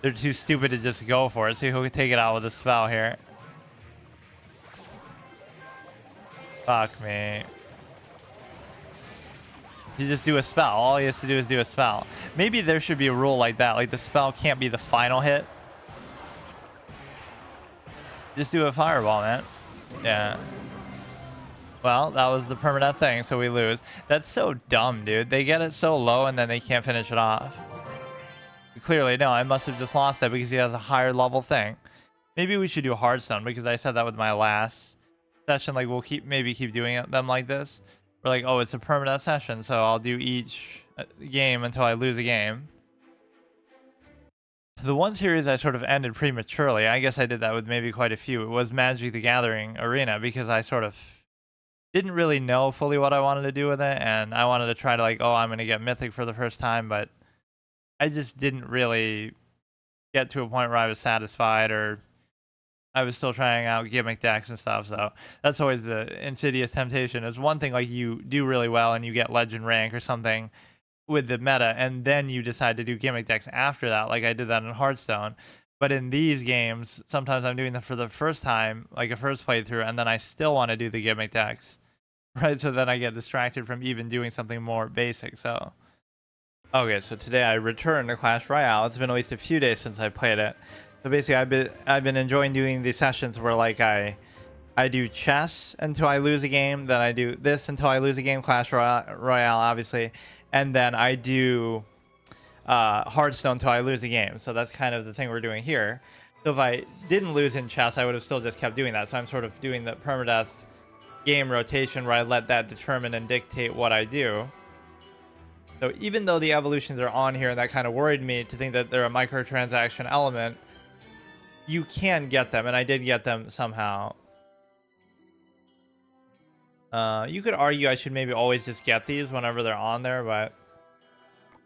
They're too stupid to just go for it. See who can take it out with a spell here. Fuck me. You just do a spell. All he has to do is do a spell. Maybe there should be a rule like that. Like the spell can't be the final hit. Just do a fireball, man. Yeah. Well, that was the permanent thing, so we lose. That's so dumb, dude. They get it so low and then they can't finish it off. Clearly, no, I must have just lost that because he has a higher level thing. Maybe we should do Hearthstone because I said that with my last session. Like we'll maybe keep doing them like this. We're like, oh, it's a permanent session, so I'll do each game until I lose a game. The one series I sort of ended prematurely, I guess I did that with maybe quite a few. It was Magic the Gathering Arena because I sort of didn't really know fully what I wanted to do with it, and I wanted to try to like, oh, I'm going to get Mythic for the first time, but I just didn't really get to a point where I was satisfied, or I was still trying out gimmick decks and stuff. So that's always the insidious temptation. It's one thing like you do really well and you get legend rank or something with the meta, and then you decide to do gimmick decks after that. Like I did that in Hearthstone. But in these games, sometimes I'm doing them for the first time, like a first playthrough, and then I still want to do the gimmick decks, right? So then I get distracted from even doing something more basic. So okay, so today I returned to Clash Royale. It's been at least a few days since I played it. So basically, I've been enjoying doing these sessions where like I do chess until I lose a game, then I do this until I lose a game, Clash Royale obviously, and then I do Hearthstone until I lose a game. So that's kind of the thing we're doing here. So if I didn't lose in chess, I would have still just kept doing that. So I'm sort of doing the permadeath game rotation where I let that determine and dictate what I do. So even though the evolutions are on here and that kind of worried me to think that they're a microtransaction element, you can get them, and I did get them somehow. You could argue I should maybe always just get these whenever they're on there, but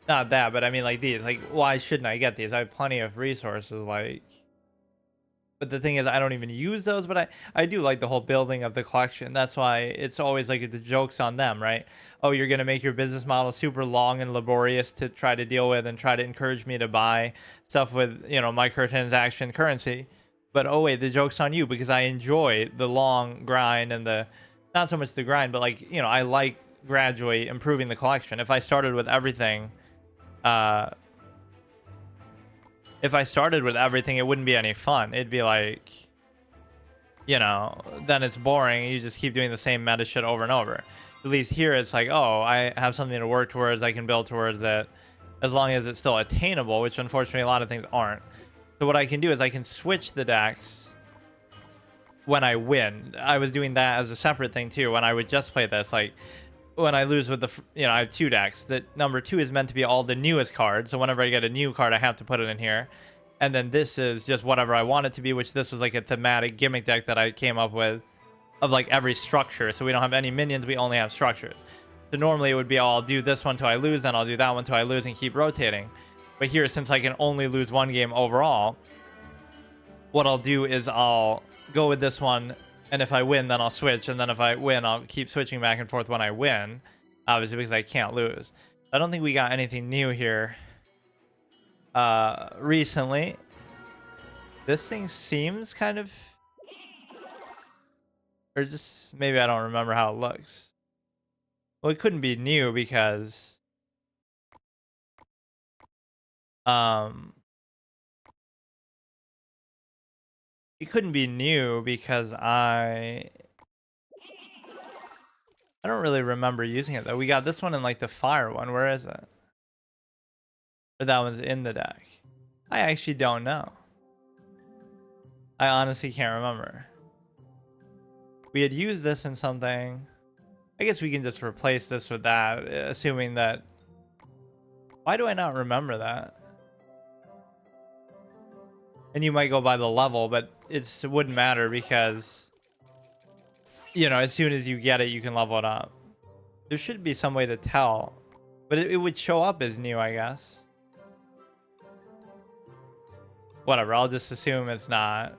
not that, but I mean like these. Like, why shouldn't I get these? I have plenty of resources, like... But the thing is, I don't even use those, but I do like the whole building of the collection. That's why it's always like the joke's on them, right? Oh, you're going to make your business model super long and laborious to try to deal with and try to encourage me to buy stuff with, you know, microtransaction currency. But oh wait, the joke's on you because I enjoy the long grind and the, not so much the grind, but like, you know, I like gradually improving the collection. If I started with everything, it wouldn't be any fun. It'd be like, you know, then it's boring. You just keep doing the same meta shit over and over. At least here it's like, oh, I have something to work towards. I can build towards it as long as it's still attainable, which unfortunately a lot of things aren't. So what I can do is I can switch the decks when I win. I was doing that as a separate thing too. When I would just play this, like when I lose with the, you know, I have two decks. That number 2 is meant to be all the newest cards. So whenever I get a new card, I have to put it in here. And then this is just whatever I want it to be, which this was like a thematic gimmick deck that I came up with of like every structure. So we don't have any minions, we only have structures. So normally it would be, oh, I'll do this one till I lose, then I'll do that one till I lose and keep rotating. But here, since I can only lose one game overall, what I'll do is I'll go with this one, and if I win, then I'll switch, and then if I win, I'll keep switching back and forth when I win, obviously because I can't lose. I don't think we got anything new here recently. This thing seems kind of, or just maybe I don't remember how it looks. Well, it couldn't be new because it couldn't be new because I don't really remember using it though. We got this one and like the fire one. Where is it? Or that one's in the deck. I actually don't know. I honestly can't remember. We had used this in something. I guess we can just replace this with that, assuming that... Why do I not remember that? And you might go by the level, but it wouldn't matter because, you know, as soon as you get it, you can level it up. There should be some way to tell, but it would show up as new, I guess. Whatever, I'll just assume it's not.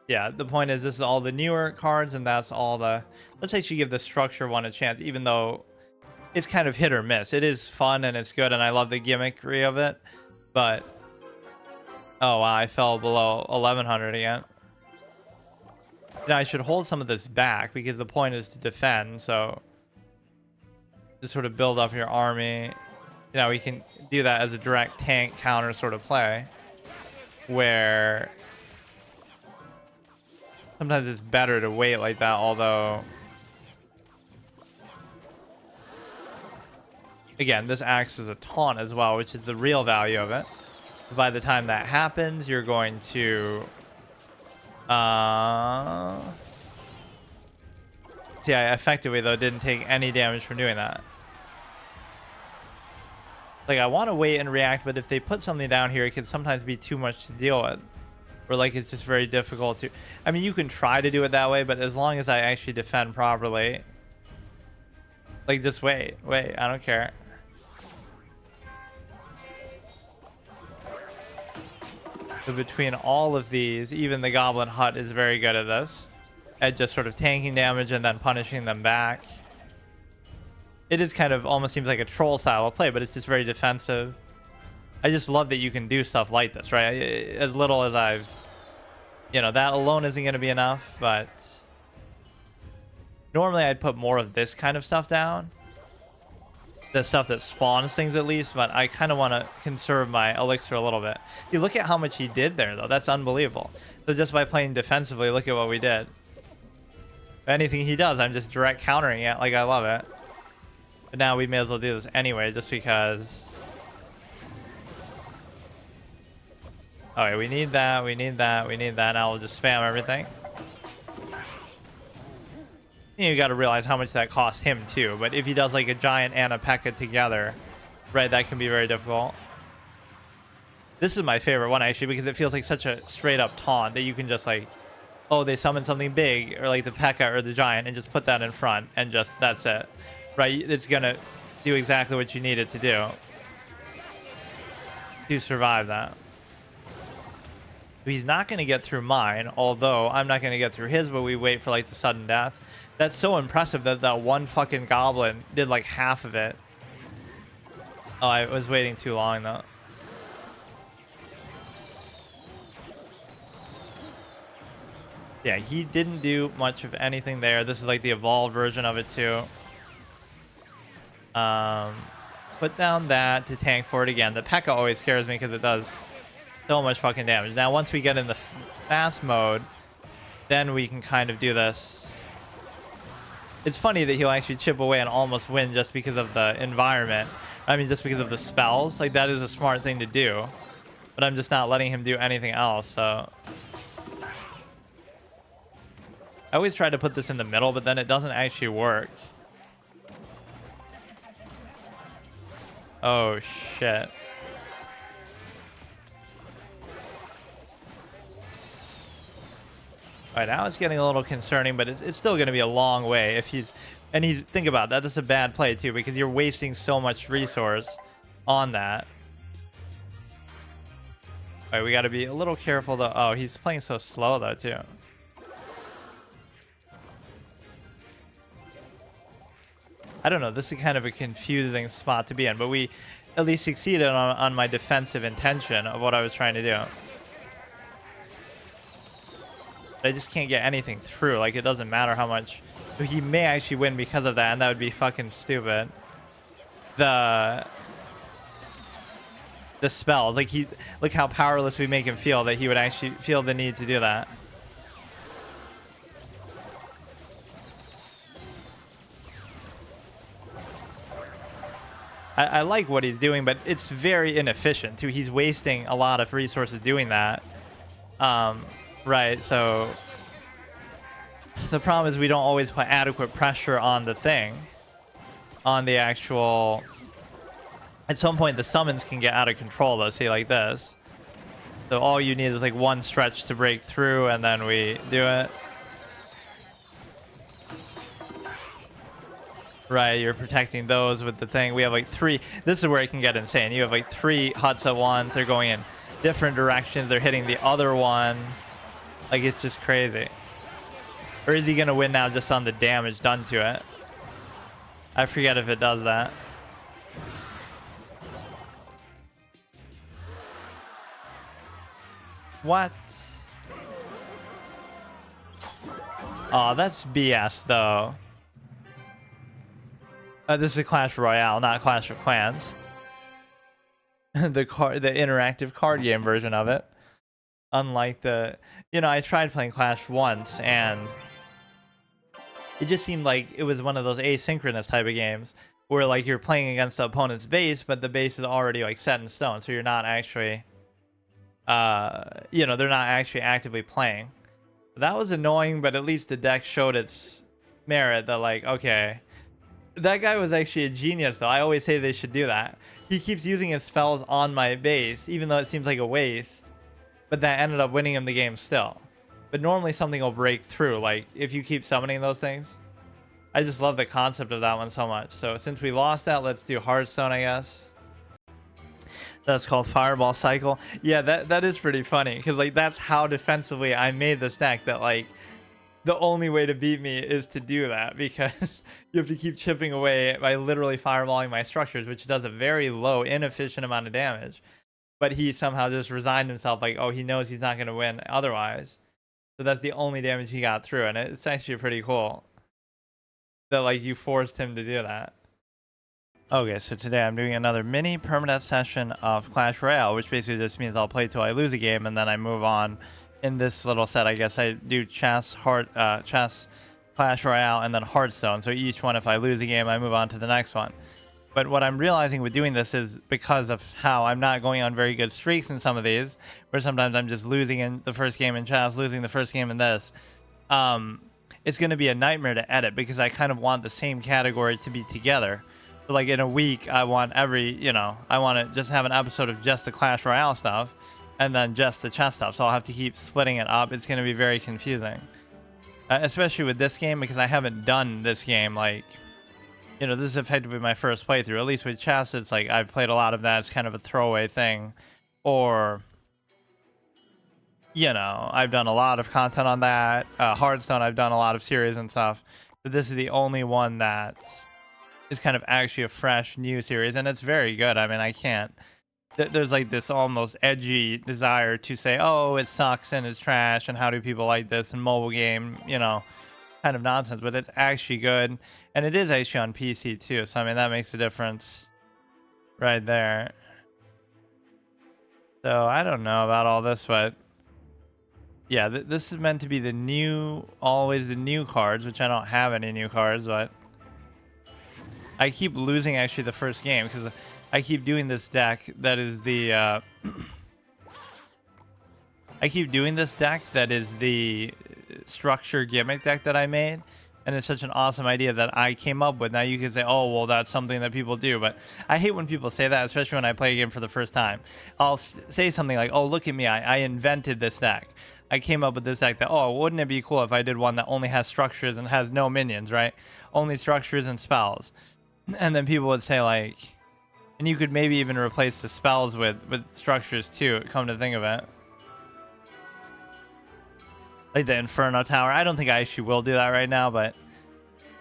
Yeah, the point is this is all the newer cards, and that's all the... Let's actually give the structure one a chance, even though it's kind of hit or miss. It is fun and it's good, and I love the gimmickry of it, but... Oh, wow, I fell below 1100 again. Now, I should hold some of this back, because the point is to defend, so... Just sort of build up your army. You know, we can do that as a direct tank counter sort of play, where... Sometimes it's better to wait like that, although... Again, this acts as a taunt as well, which is the real value of it. By the time that happens, you're going to... See, I effectively, though, didn't take any damage from doing that. Like, I want to wait and react, but if they put something down here, it can sometimes be too much to deal with. Or, like, it's just very difficult to... I mean, you can try to do it that way, but as long as I actually defend properly... Like, just wait. Wait, I don't care. So between all of these, even the Goblin Hut is very good at this. At just sort of tanking damage and then punishing them back. It is kind of almost seems like a troll style of play, but it's just very defensive. I just love that you can do stuff like this, right? As little as I've... You know, that alone isn't going to be enough, but... Normally I'd put more of this kind of stuff down. The stuff that spawns things at least, but I kind of want to conserve my elixir a little bit. You look at how much he did there, though. That's unbelievable. So just by playing defensively, look at what we did. Anything he does, I'm just direct countering it. Like, I love it. But now we may as well do this anyway, just because... Alright, we need that, we need that, we need that. Now we'll just spam everything. You got to realize how much that costs him, too. But if he does, like, a giant and a P.e.k.K.a together, right, that can be very difficult. This is my favorite one, actually, because it feels like such a straight-up taunt that you can just, like... Oh, they summon something big, or like the P.e.k.K.a or the giant, and just put that in front, and just, that's it. Right, it's gonna do exactly what you need it to do. To survive that. He's not gonna get through mine, although I'm not gonna get through his, but we wait for like the sudden death. That's so impressive that that one fucking goblin did like half of it. Oh, I was waiting too long though. Yeah, he didn't do much of anything there. This is like the evolved version of it too. Put down that to tank for it again. The P.e.k.K.a always scares me because it does so much fucking damage. Now, once we get in the fast mode, then we can kind of do this. It's funny that he'll actually chip away and almost win just because of the environment. I mean, just because of the spells. Like, that is a smart thing to do. But I'm just not letting him do anything else, so... I always try to put this in the middle, but then it doesn't actually work. Oh, shit. Alright, now it's getting a little concerning, but it's still going to be a long way if he's... And he's... Think about that. That's a bad play, too, because you're wasting so much resource on that. Alright, we got to be a little careful, though. Oh, he's playing so slow, though, too. I don't know. This is kind of a confusing spot to be in, but we at least succeeded on my defensive intention of what I was trying to do. I just can't get anything through. Like, it doesn't matter how much... He may actually win because of that, and that would be fucking stupid. The spells. Like, look how powerless we make him feel that he would actually feel the need to do that. I like what he's doing, but it's very inefficient, too. He's wasting a lot of resources doing that. Right, so... The problem is we don't always put adequate pressure on the thing. On the actual... At some point, the summons can get out of control, though. See, like this. So all you need is, like, one stretch to break through, and then we do it. Right, you're protecting those with the thing. We have like 3. This is where it can get insane. You have like 3 huts at once. They're going in different directions. They're hitting the other one. Like, it's just crazy. Or is he going to win now just on the damage done to it? I forget if it does that. What? Oh, that's BS though. This is a Clash Royale, not Clash of Clans. the interactive card game version of it. Unlike the, I tried playing Clash once and it just seemed like it was one of those asynchronous type of games where like you're playing against the opponent's base, but the base is already like set in stone, so you're not actually, they're not actually actively playing. That was annoying, but at least the deck showed its merit. That like, okay, that guy was actually a genius though. I always say they should do that. He keeps using his spells on my base, even though it seems like a waste. But that ended up winning him the game still. But normally something will break through, like if you keep summoning those things. I just love the concept of that one so much. So since we lost that, let's do Hearthstone, I guess. That's called Fireball Cycle. Yeah, that is pretty funny because like that's how defensively I made this deck. That like the only way to beat me is to do that because you have to keep chipping away by literally fireballing my structures, which does a very low, inefficient amount of damage. But he somehow just resigned himself, like, oh, he knows he's not going to win otherwise. So that's the only damage he got through, and it's actually pretty cool that like you forced him to do that. Okay, so today I'm doing another mini permanent session of Clash Royale, which basically just means I'll play till I lose a game and then I move on. In this little set, I guess I do chess, Clash Royale, and then Hearthstone. So each one, if I lose a game, I move on to the next one. But what I'm realizing with doing this is because of how I'm not going on very good streaks in some of these, where sometimes I'm just losing in the first game in chess, losing the first game in this. It's going to be a nightmare to edit because I kind of want the same category to be together. So like in a week, I want I want to just have an episode of just the Clash Royale stuff and then just the chess stuff. So I'll have to keep splitting it up. It's going to be very confusing, especially with this game because I haven't done this game like, this is effectively my first playthrough. At least with chess, it's like I've played a lot of that. It's kind of a throwaway thing. Or, I've done a lot of content on that. Hearthstone, I've done a lot of series and stuff. But this is the only one that is kind of actually a fresh new series. And it's very good. I mean, I can't. There's like this almost edgy desire to say, oh, it sucks and it's trash. And how do people like this in mobile game, kind of nonsense, but it's actually good, and it is actually on PC too, so I mean that makes a difference right there. So I don't know about all this, but yeah, this is meant to be always the new cards, which I don't have any new cards, but I keep losing actually the first game because I keep doing this deck that is the structure gimmick deck that I made, and it's such an awesome idea that I came up with. Now you can say, oh well, that's something that people do, but I hate when people say that, especially when I play a game for the first time. I'll say something like, oh, look at me, I invented this deck. I came up with this deck that, oh, wouldn't it be cool if I did one that only has structures and has no minions, right? Only structures and spells. And then people would say like, and you could maybe even replace the spells with structures too, come to think of it. Like the Inferno Tower. I don't think I actually will do that right now, but,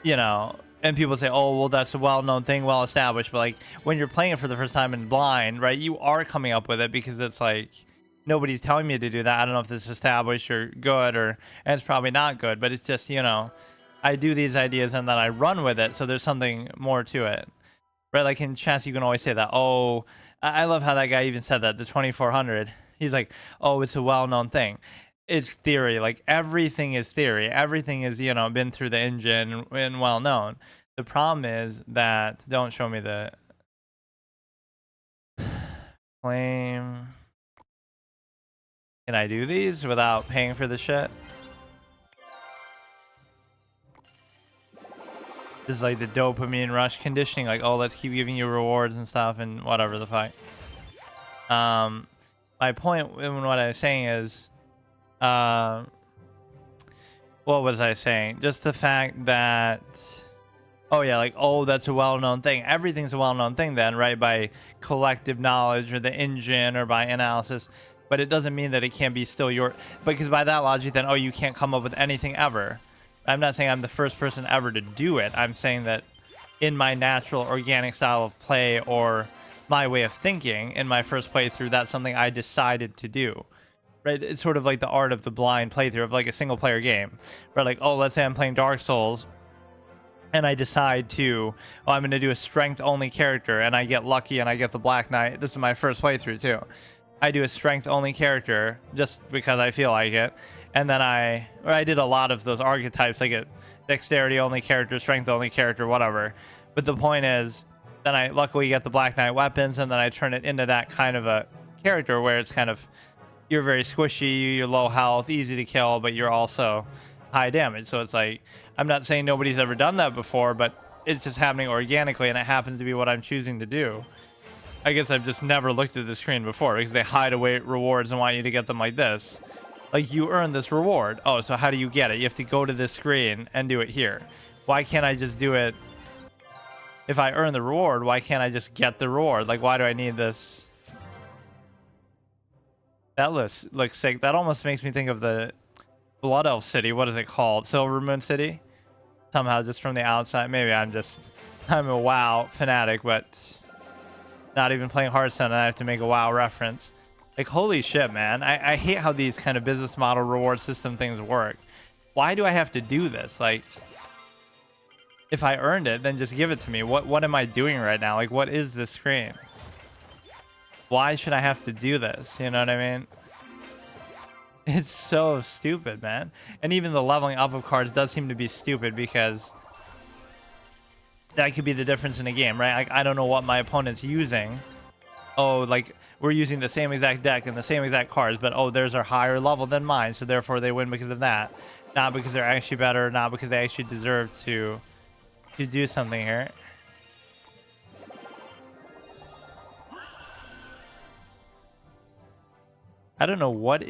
and people say, oh, well, that's a well-known thing, well-established. But, like, when you're playing it for the first time in blind, right, you are coming up with it because it's like, nobody's telling me to do that. I don't know if it's established or good, and it's probably not good. But it's just, I do these ideas and then I run with it. So there's something more to it. Right, like in chess, you can always say that, oh, I love how that guy even said that, the 2400. He's like, oh, it's a well-known thing. It's theory. Like everything is theory. Everything is, been through the engine and well known. The problem is that, don't show me the claim. Can I do these without paying for the shit? This is like the dopamine rush conditioning. Like, oh, let's keep giving you rewards and stuff and whatever the fuck. My point in what I was saying is, what was I saying? Just the fact that, Oh yeah, like, oh, that's a well-known thing. Everything's a well-known thing then, right? By collective knowledge or the engine or by analysis. But it doesn't mean that it can't be still your, because by that logic then, oh, you can't come up with anything ever. I'm not saying I'm the first person ever to do it. I'm saying that in my natural organic style of play or my way of thinking in my first playthrough, that's something I decided to do. Right? It's sort of like the art of the blind playthrough of like a single player game. Right? Like, oh, let's say I'm playing Dark Souls and I decide to, oh, I'm going to do a strength only character and I get lucky and I get the Black Knight. This is my first playthrough too. I do a strength only character just because I feel like it. And then I did a lot of those archetypes, like a dexterity only character, strength only character, whatever. But the point is, then I luckily get the Black Knight weapons and then I turn it into that kind of a character where it's kind of, you're very squishy, you're low health, easy to kill, but you're also high damage. So it's like, I'm not saying nobody's ever done that before, but it's just happening organically and it happens to be what I'm choosing to do. I guess I've just never looked at the screen before because they hide away rewards and want you to get them like this. Like, you earn this reward. Oh, so how do you get it? You have to go to this screen and do it here. Why can't I just do it? If I earn the reward, why can't I just get the reward? Like, why do I need this? That looks sick. That almost makes me think of the Blood Elf City. What is it called? Silver Moon City? Somehow, just from the outside. Maybe I'm a WoW fanatic, but not even playing Hearthstone and I have to make a WoW reference. Like, holy shit, man. I hate how these kind of business model reward system things work. Why do I have to do this? Like, if I earned it, then just give it to me. What am I doing right now? Like, what is this screen? Why should I have to do this? You know what I mean? It's so stupid, man. And even the leveling up of cards does seem to be stupid because that could be the difference in a game, right? Like, I don't know what my opponent's using. Oh, like, we're using the same exact deck and the same exact cards, but oh, theirs are higher level than mine, so therefore they win because of that. Not because they're actually better, not because they actually deserve to do something here. I don't know what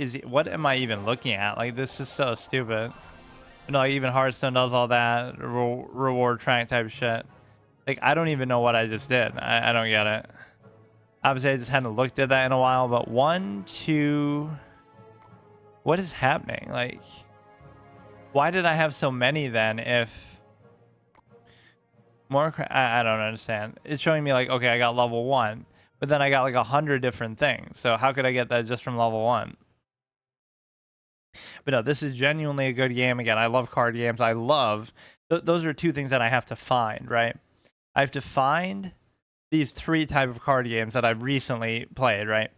am I even looking at? Like, this is so stupid. You know, like, even Hearthstone does all that reward track type shit. Like, I don't even know what I just did. I don't get it. Obviously, I just hadn't looked at that in a while, but 1, 2... What is happening? Like, why did I have so many then if... I don't understand. It's showing me like, okay, I got level 1, but then I got like 100 different things. So how could I get that just from level 1? But no, this is genuinely a good game. Again, I love card games. I love... those are two things that I have to find, right? I have to find these 3 type of card games that I've recently played, right?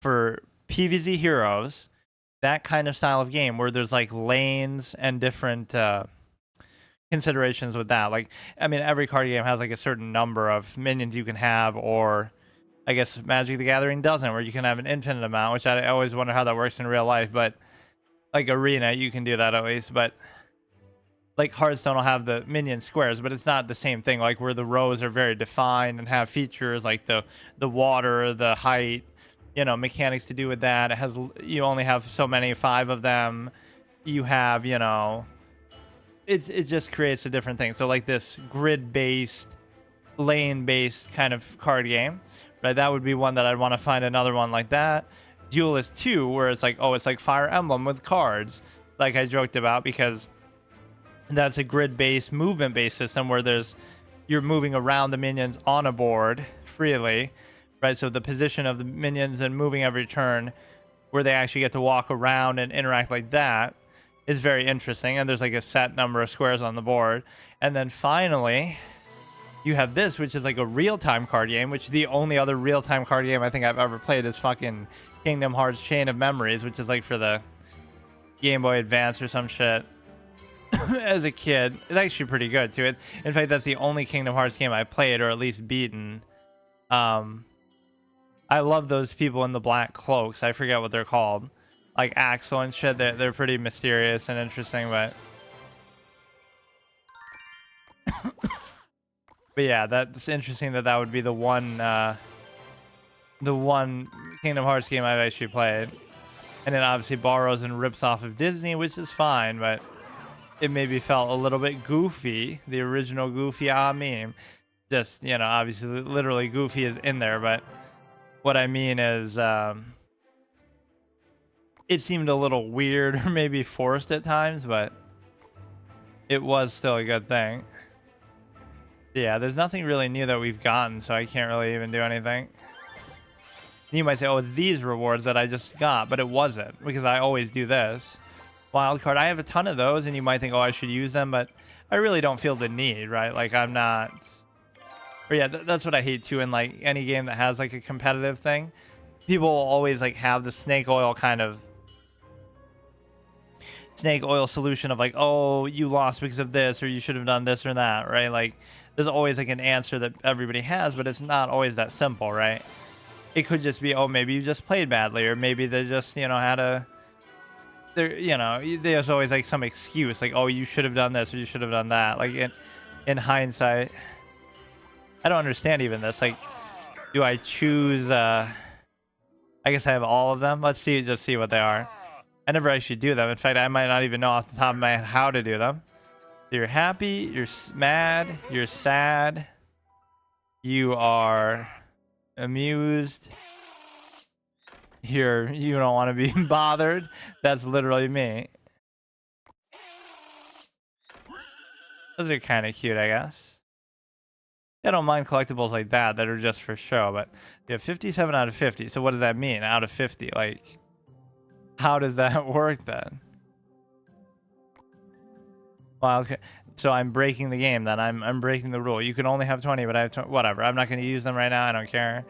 For PvZ Heroes, that kind of style of game where there's like lanes and different considerations with that. Like, I mean, every card game has like a certain number of minions you can have, or I guess Magic the Gathering doesn't, where you can have an infinite amount, which I always wonder how that works in real life. But like Arena, you can do that at least. But like Hearthstone will have the minion squares, but it's not the same thing. Like, where the rows are very defined and have features like the water, the height, you know, mechanics to do with that. It has, you only have so many, 5 of them. You have, you know, it just creates a different thing. So like this grid based, lane based kind of card game, right? That would be one that I'd want to find another one like that. Duelist 2, where it's like, oh, it's like Fire Emblem with cards, like I joked about, because that's a grid-based, movement-based system where you're moving around the minions on a board freely, right? So the position of the minions and moving every turn, where they actually get to walk around and interact like that, is very interesting. And there's like a set number of squares on the board. And then finally, you have this, which is like a real-time card game, which the only other real-time card game I think I've ever played is fucking Kingdom Hearts Chain of Memories, which is like for the Game Boy Advance or some shit. As a kid, it's actually pretty good too. In fact, that's the only Kingdom Hearts game I played, or at least beaten. I love those people in the black cloaks. I forget what they're called, like Axel and shit. They're pretty mysterious and interesting, but yeah, that's interesting that would be the one Kingdom Hearts game I've actually played, and it obviously borrows and rips off of Disney, which is fine, but it maybe felt a little bit goofy, the original Goofy meme. Just, you know, obviously, literally Goofy is in there, but what I mean is, it seemed a little weird or maybe forced at times, but it was still a good thing. Yeah, there's nothing really new that we've gotten, so I can't really even do anything. You might say, oh, it's these rewards that I just got, but it wasn't, because I always do this. Wildcard, I have a ton of those, and you might think, oh, I should use them, but I really don't feel the need, right? Like, I'm not... Or yeah, that's what I hate, too, in, like, any game that has, like, a competitive thing. People will always, like, have the snake oil kind of... snake oil solution of, like, oh, you lost because of this, or you should have done this or that, right? Like, there's always, like, an answer that everybody has, but it's not always that simple, right? It could just be, oh, maybe you just played badly, or maybe they just, you know, had a... There, you know, there's always like some excuse, like, oh, you should have done this or you should have done that. Like in hindsight, I don't understand even this. Like, do I choose? I guess I have all of them. Let's see, just see what they are. I never actually do them. In fact, I might not even know off the top of my head how to do them. You're happy. You're mad. You're sad. You are amused. You don't want to be bothered. That's literally me. Those are kind of cute, I guess. I don't mind collectibles like that are just for show, but you have 57 out of 50. So what does that mean? Out of 50? Like, how does that work then? Well, okay. So I'm breaking the game then. I'm breaking the rule. You can only have 20, but I have 20. Whatever. I'm not going to use them right now. I don't care.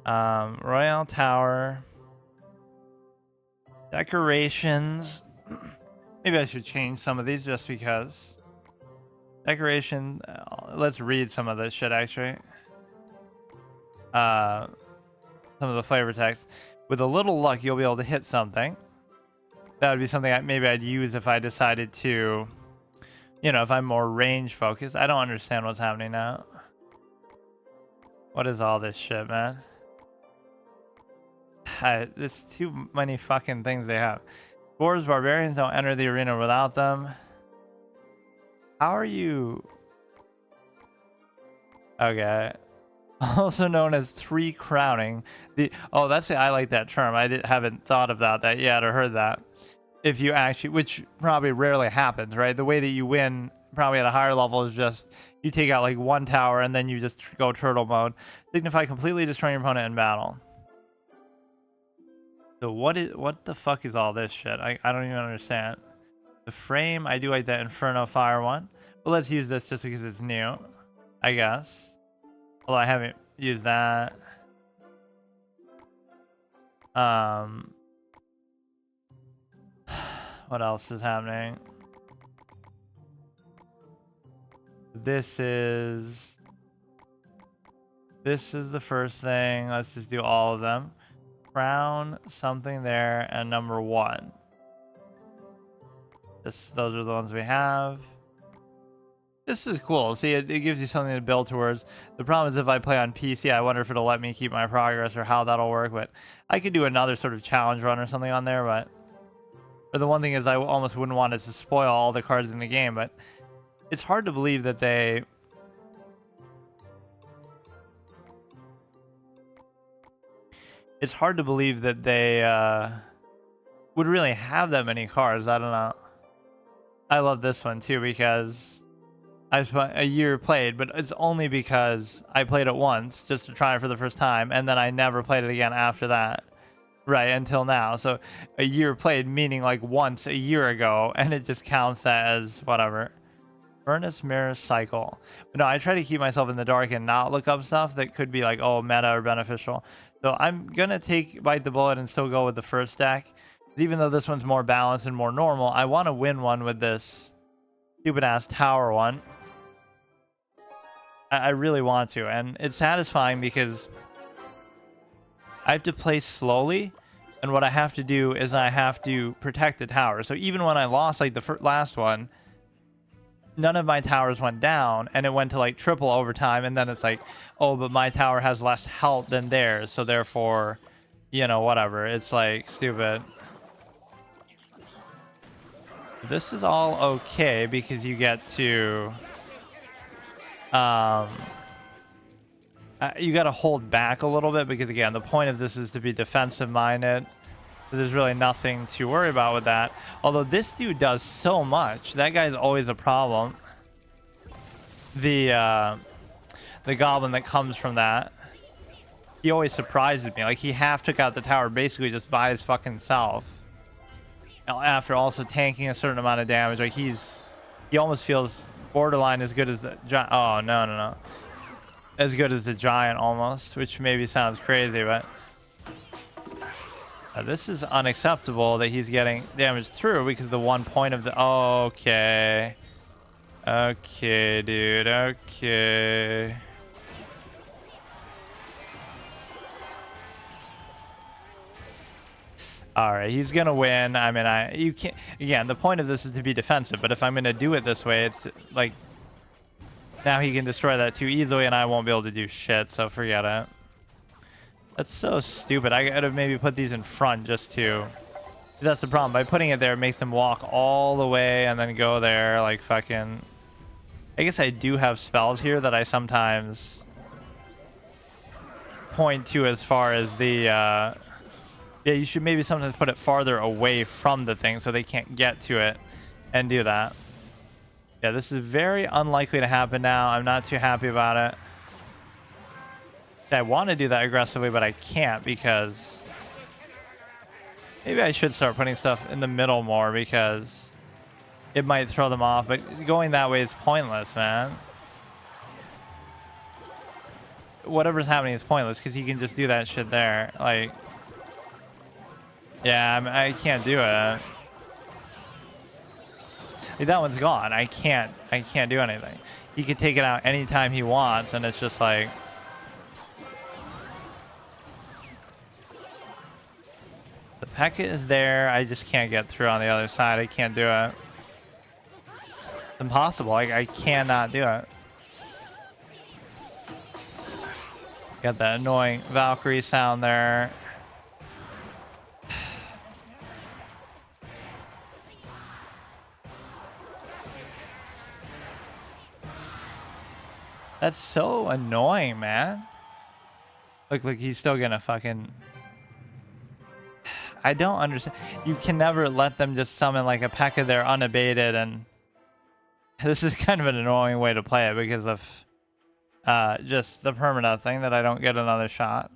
Royale Tower. Decorations. Maybe I should change some of these just because. Decoration. Let's read some of this shit actually. Some of the flavor text. With a little luck, you'll be able to hit something. That would be something maybe I'd use if I decided to, you know, if I'm more range focused. I don't understand what's happening now. What is all this shit, man? There's too many fucking things they have. Dwarves, barbarians don't enter the arena without them. How are you? Okay. Also known as 3 crowning. I like that term. I haven't thought about that yet or heard that. If you actually, which probably rarely happens, right? The way that you win probably at a higher level is just you take out like 1 tower and then you just go turtle mode. Signify completely destroying your opponent in battle. So what the fuck is all this shit? I don't even understand. The frame, I do like that Inferno Fire one. But let's use this just because it's new, I guess. Although I haven't used that. What else is happening? This is the first thing. Let's just do all of them. Crown, something there, and number 1. Those are the ones we have. This is cool. See, it gives you something to build towards. The problem is if I play on PC, I wonder if it'll let me keep my progress or how that'll work. But I could do another sort of challenge run or something on there. But the one thing is I almost wouldn't want it to spoil all the cards in the game. But it's hard to believe that they... It's hard to believe that they would really have that many cards. I don't know. I love this one too because... I've spent a year played, but it's only because I played it once just to try it for the first time, and then I never played it again after that, right, until now. So a year played, meaning like once a year ago, and it just counts that as whatever. Furnace Mirror Cycle. But no, I try to keep myself in the dark and not look up stuff that could be like, oh, meta or beneficial. So I'm going to bite the bullet and still go with the first deck. Even though this one's more balanced and more normal, I want to win one with this stupid-ass tower one. I really want to, and it's satisfying because I have to play slowly, and what I have to do is I have to protect the tower. So even when I lost like the last one, none of my towers went down, and it went to like triple overtime, and then it's like, oh, but my tower has less health than theirs, so therefore, you know, whatever. It's like stupid. This is all okay because you get to um you got to hold back a little bit because again the point of this is to be defensive minded. So there's really nothing to worry about with that, although this dude does so much. That guy's always a problem. The goblin that comes from that, he always surprises me. Like he half took out the tower basically just by his fucking self after also tanking a certain amount of damage. Like he almost feels borderline as good as the giant. Oh no, as good as the giant almost, which maybe sounds crazy, but this is unacceptable that he's getting damage through because the one point of the okay dude, okay. All right, he's gonna win. I mean, you can't. Again, the point of this is to be defensive, but if I'm gonna do it this way, it's like now he can destroy that too easily, and I won't be able to do shit. So forget it. That's so stupid. I gotta maybe put these in front just to. That's the problem. By putting it there, it makes them walk all the way and then go there like fucking. I guess I do have spells here that I sometimes point to as far as the. Yeah, you should maybe sometimes put it farther away from the thing so they can't get to it and do that. Yeah, this is very unlikely to happen now. I'm not too happy about it. I want to do that aggressively, but I can't because maybe I should start putting stuff in the middle more because it might throw them off, but going that way is pointless, man. Whatever's happening is pointless because you can just do that shit there. Like, yeah, I can't do it. Like, that one's gone. I can't do anything. He can take it out anytime he wants, and it's just like. The P.e.k.K.a is there. I just can't get through on the other side. I can't do it. It's impossible. I cannot do it. Got that annoying Valkyrie sound there. That's so annoying, man. Look, he's still gonna fucking. I don't understand. You can never let them just summon like a P.e.k.K.a there unabated, and this is kind of an annoying way to play it because of just the permanent thing that I don't get another shot.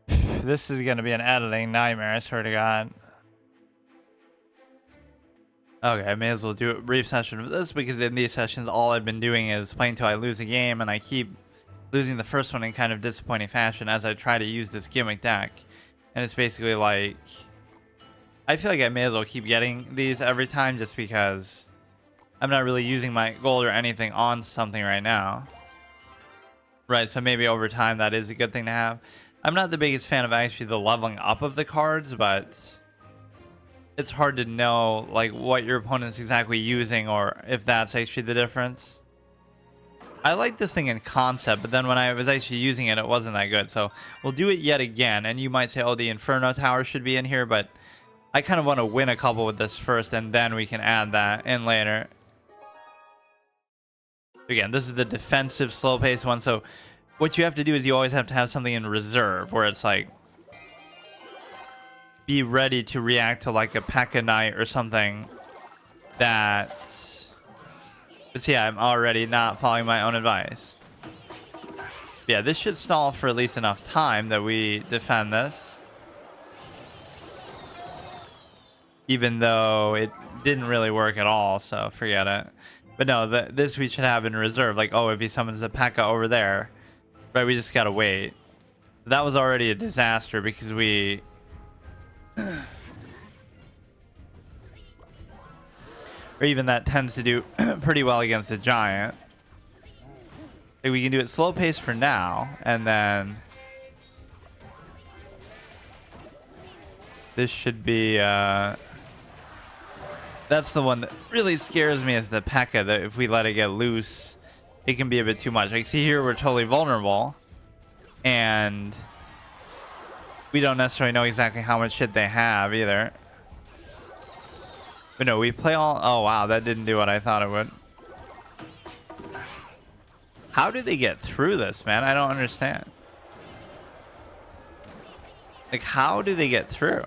This is gonna be an editing nightmare, I swear to God. Okay, I may as well do a brief session of this because in these sessions all I've been doing is playing till I lose a game, and I keep losing the first one in kind of disappointing fashion as I try to use this gimmick deck. And it's basically like I feel like I may as well keep getting these every time just because I'm not really using my gold or anything on something right now. Right, so maybe over time that is a good thing to have. I'm not the biggest fan of actually the leveling up of the cards, but it's hard to know like what your opponent's exactly using or if that's actually the difference. I like this thing in concept, but then when I was actually using it, it wasn't that good. So we'll do it yet again. And you might say, oh, the Inferno Tower should be in here, but I kind of want to win a couple with this first, and then we can add that in later. Again, this is the defensive slow pace one. So what you have to do is you always have to have something in reserve where it's like, be ready to react to like a P.e.k.K.a Knight or something that. But yeah, I'm already not following my own advice. Yeah, this should stall for at least enough time that we defend this. Even though it didn't really work at all, so forget it. But no, this we should have in reserve. Like, oh, if he summons a P.e.k.K.a over there, right, we just gotta wait. That was already a disaster because we... or even that tends to do pretty well against a giant. Like, we can do it slow pace for now, and then this should be that's the one that really scares me, is the P.e.k.K.a, that if we let it get loose it can be a bit too much. Like, see here, we're totally vulnerable and we don't necessarily know exactly how much shit they have either. But no, we play all... Oh, wow, that didn't do what I thought it would. How do they get through this, man? I don't understand. Like, how do they get through?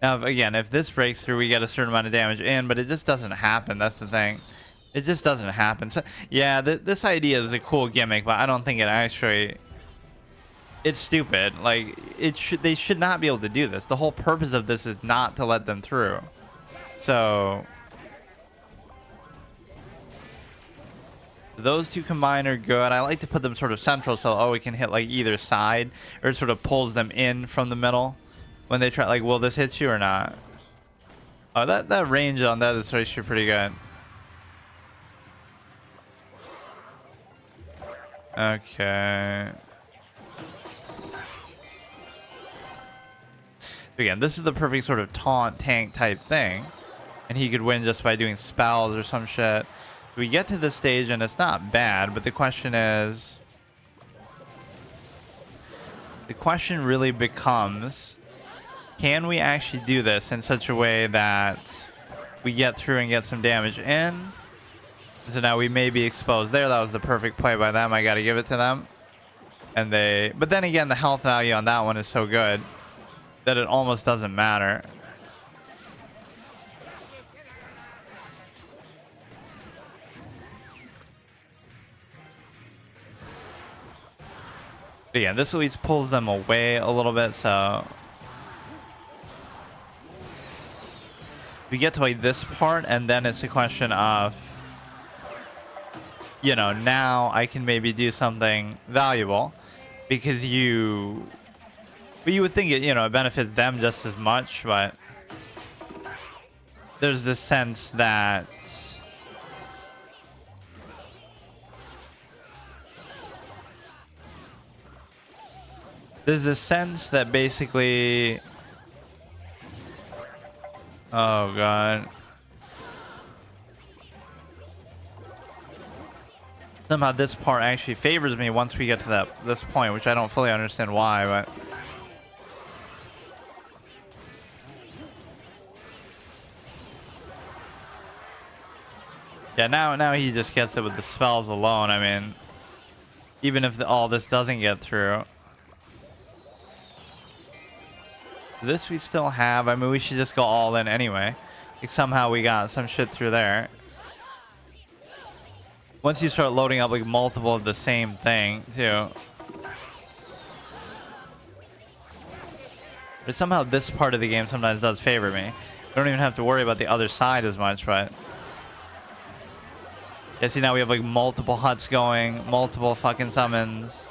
Now, again, if this breaks through, we get a certain amount of damage in, but it just doesn't happen. That's the thing. It just doesn't happen. So, yeah, this idea is a cool gimmick, but I don't think it actually... It's stupid. Like, they should not be able to do this. The whole purpose of this is not to let them through. So... Those two combined are good. I like to put them sort of central so, oh, we can hit, like, either side. Or it sort of pulls them in from the middle. When they try, like, will this hit you or not? Oh, that range on that is actually pretty good. Okay. Again, this is the perfect sort of taunt tank type thing. And he could win just by doing spells or some shit. We get to this stage and it's not bad, but the question is... The question really becomes... Can we actually do this in such a way that we get through and get some damage in? So now we may be exposed there. That was the perfect play by them. I got to give it to them. And they... But then again, the health value on that one is so good that it almost doesn't matter. But yeah, this at least pulls them away a little bit, so... We get to like this part, and then it's a question of... You know, now I can maybe do something valuable. Because you... But you would think it, you know, it benefits them just as much, but... There's this sense that... There's a sense that basically... Oh, God. Somehow this part actually favors me once we get to this point, which I don't fully understand why, but... Yeah, now he just gets it with the spells alone. I mean, even if all this doesn't get through... This we still have. I mean, we should just go all in anyway. Like somehow we got some shit through there. Once you start loading up like multiple of the same thing too. But somehow this part of the game sometimes does favor me. I don't even have to worry about the other side as much, but... Yeah, see, now we have like multiple huts going, multiple fucking summons.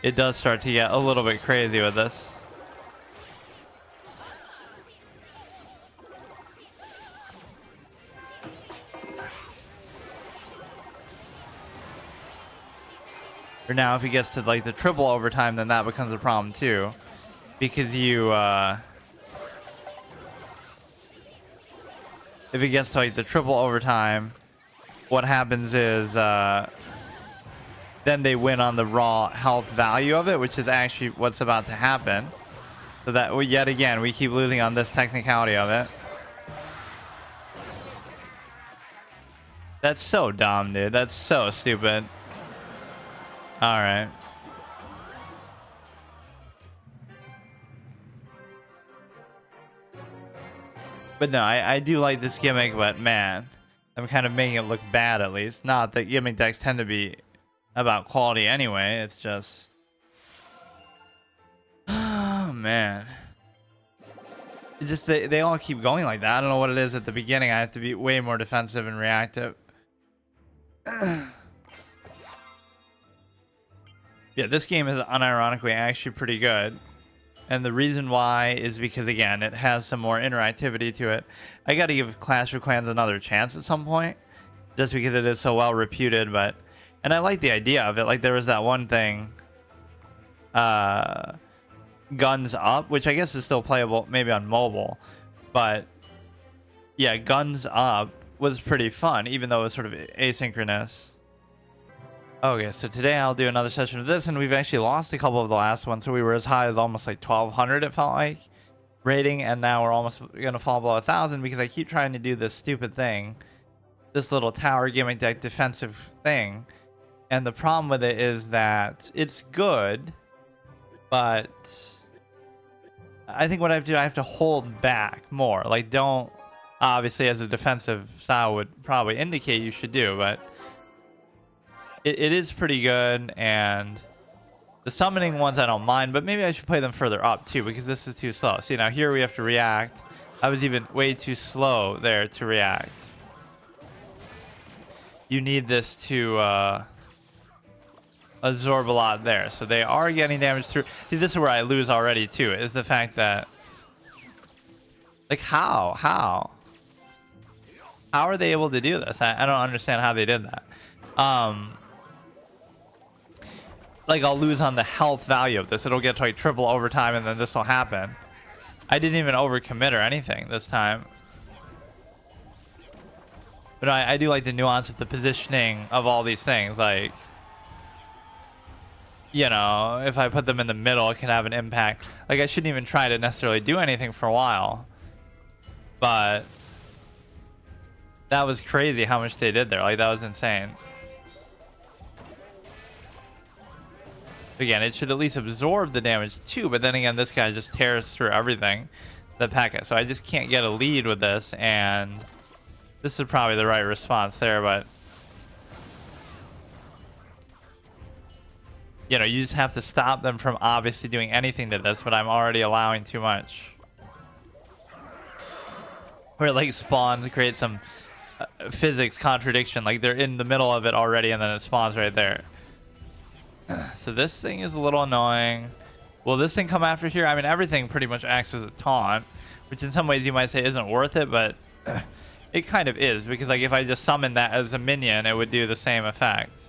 It does start to get a little bit crazy with this. Or now if he gets to like the triple overtime, then that becomes a problem too. Because you, if it gets to like the triple overtime, what happens is, then they win on the raw health value of it, which is actually what's about to happen. So that, yet again, we keep losing on this technicality of it. That's so dumb, dude. That's so stupid. All right. But no, I do like this gimmick, but man, I'm kind of making it look bad at least. Not that gimmick decks tend to be about quality anyway. It's just... Oh, man. It's just they all keep going like that. I don't know what it is at the beginning. I have to be way more defensive and reactive. Yeah, this game is unironically actually pretty good. And the reason why is because, again, it has some more interactivity to it. I got to give Clash of Clans another chance at some point. Just because it is so well reputed, but... And I like the idea of it. Like, there was that one thing... Guns Up, which I guess is still playable maybe on mobile. But... Yeah, Guns Up was pretty fun, even though it was sort of asynchronous. Okay, so today I'll do another session of this, and we've actually lost a couple of the last ones, so we were as high as almost like 1,200, it felt like. rating, and now we're almost gonna fall below 1,000 because I keep trying to do this stupid thing, this little tower gimmick deck defensive thing. And the problem with it is that it's good, but I think what I have to do, I have to hold back more. Like, don't, obviously as a defensive style would probably indicate you should do, but it is pretty good. And the summoning ones I don't mind, but maybe I should play them further up too, because this is too slow. See, now here we have to react. I was even way too slow there to react. You need this to absorb a lot there. So they are getting damage through. See, this is where I lose already too, is the fact that, like, how are they able to do this? I don't understand how they did that. Like, I'll lose on the health value of this. It'll get to like triple overtime, and then this will happen. I didn't even overcommit or anything this time. But I do like the nuance of the positioning of all these things. Like, you know, if I put them in the middle, it can have an impact. Like, I shouldn't even try to necessarily do anything for a while. But that was crazy how much they did there. Like, that was insane. Again, it should at least absorb the damage too, but then again, this guy just tears through everything, the packet. So I just can't get a lead with this, and this is probably the right response there, but you know, you just have to stop them from obviously doing anything to this, but I'm already allowing too much. Where it like spawns to create some physics contradiction, like they're in the middle of it already and then it spawns right there. So this thing is a little annoying. Will this thing come after here? I mean, everything pretty much acts as a taunt, which in some ways you might say isn't worth it, but it kind of is, because like if I just summon that as a minion, it would do the same effect.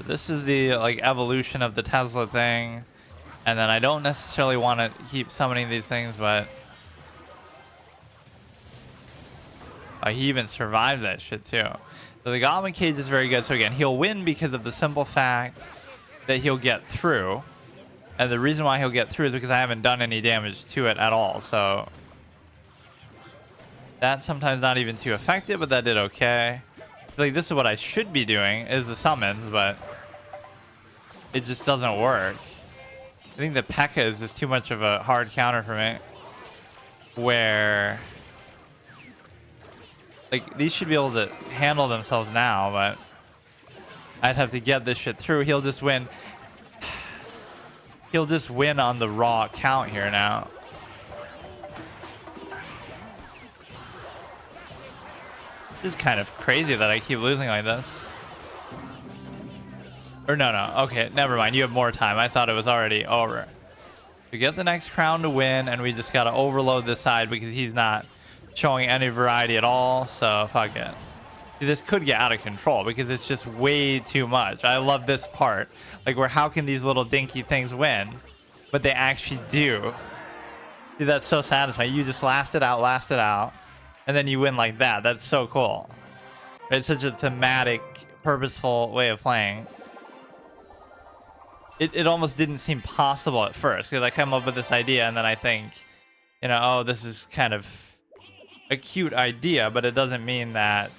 This is the like evolution of the Tesla thing. And then I don't necessarily want to keep summoning these things, but he even survived that shit too. So the Goblin Cage is very good. So again, he'll win because of the simple fact that he'll get through. And the reason why he'll get through is because I haven't done any damage to it at all. So that's sometimes not even too effective, but that did okay. Like, this is what I should be doing, is the summons, but it just doesn't work. I think the P.e.k.K.a is just too much of a hard counter for me. Where, like, these should be able to handle themselves now, but I'd have to get this shit through. He'll just win. He'll just win on the raw count here now. This is kind of crazy that I keep losing like this. Or no, okay, never mind. You have more time. I thought it was already over. We get the next crown to win, and we just gotta overload this side because he's not showing any variety at all. So fuck it. This could get out of control because it's just way too much. I love this part, like where how can these little dinky things win, but they actually do. See, that's so satisfying. You just last it out, and then you win like that. That's so cool. It's such a thematic, purposeful way of playing. It almost didn't seem possible at first because I come up with this idea and then I think, you know, oh, this is kind of a cute idea, but it doesn't mean that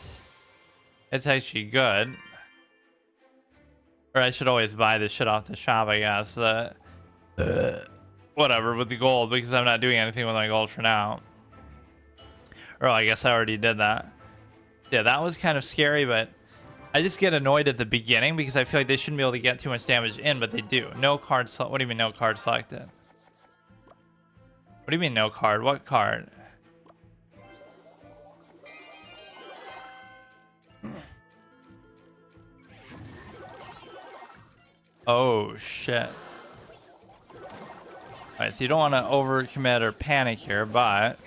it's actually good. Or I should always buy this shit off the shop, I guess. Whatever, with the gold, because I'm not doing anything with my gold for now. Or I guess I already did that. Yeah, that was kind of scary, but I just get annoyed at the beginning because I feel like they shouldn't be able to get too much damage in, but they do. No card select. What do you mean no card selected? What do you mean no card? What card? Oh shit. Alright, so you don't want to overcommit or panic here, but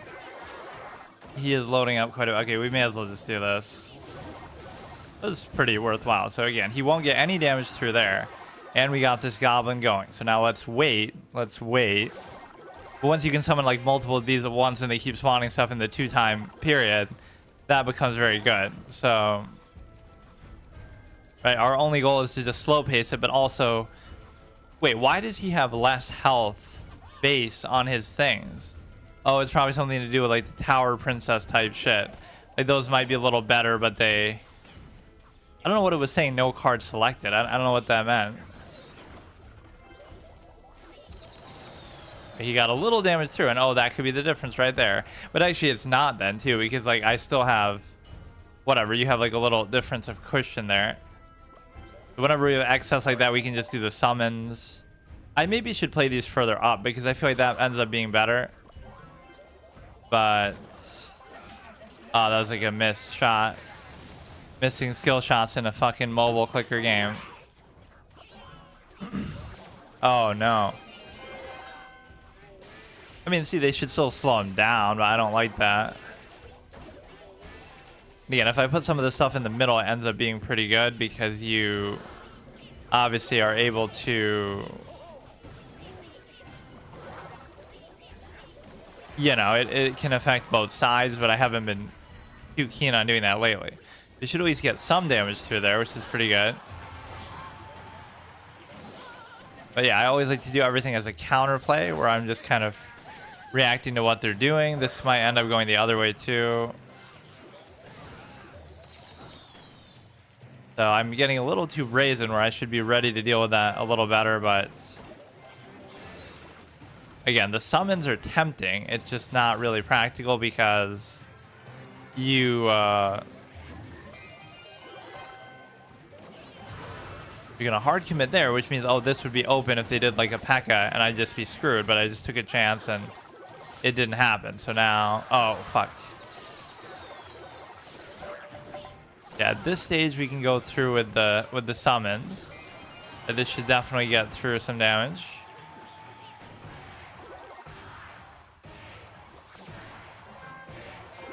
he is loading up quite a... Okay, we may as well just do this. This is pretty worthwhile. So again, he won't get any damage through there. And we got this goblin going. So now let's wait. Let's wait. But once you can summon like multiple of these at once and they keep spawning stuff in the 2-time period, that becomes very good. So, right, our only goal is to just slow pace it, but also, wait, why does he have less health base on his things? Oh, it's probably something to do with like the tower princess type shit. Like those might be a little better, but I don't know what it was saying. No card selected. I don't know what that meant. He got a little damage through, and oh, that could be the difference right there. But actually, it's not then too, because like I still have whatever. You have like a little difference of cushion there. Whenever we have excess like that, we can just do the summons. I maybe should play these further up because I feel like that ends up being better. But oh, that was like a missed shot. Missing skill shots in a fucking mobile clicker game. Oh no. I mean, see, they should still slow him down, but I don't like that. Again, if I put some of this stuff in the middle, it ends up being pretty good because you obviously are able to, you know, it can affect both sides, but I haven't been too keen on doing that lately. You should at least get some damage through there, which is pretty good. But yeah, I always like to do everything as a counterplay where I'm just kind of reacting to what they're doing. This might end up going the other way too. So I'm getting a little too brazen where I should be ready to deal with that a little better, but again, the summons are tempting. It's just not really practical because you're gonna hard commit there, which means, oh, this would be open if they did like a P.e.k.K.a and I'd just be screwed, but I just took a chance and it didn't happen. So now, oh fuck. Yeah, at this stage we can go through with the summons. This should definitely get through some damage.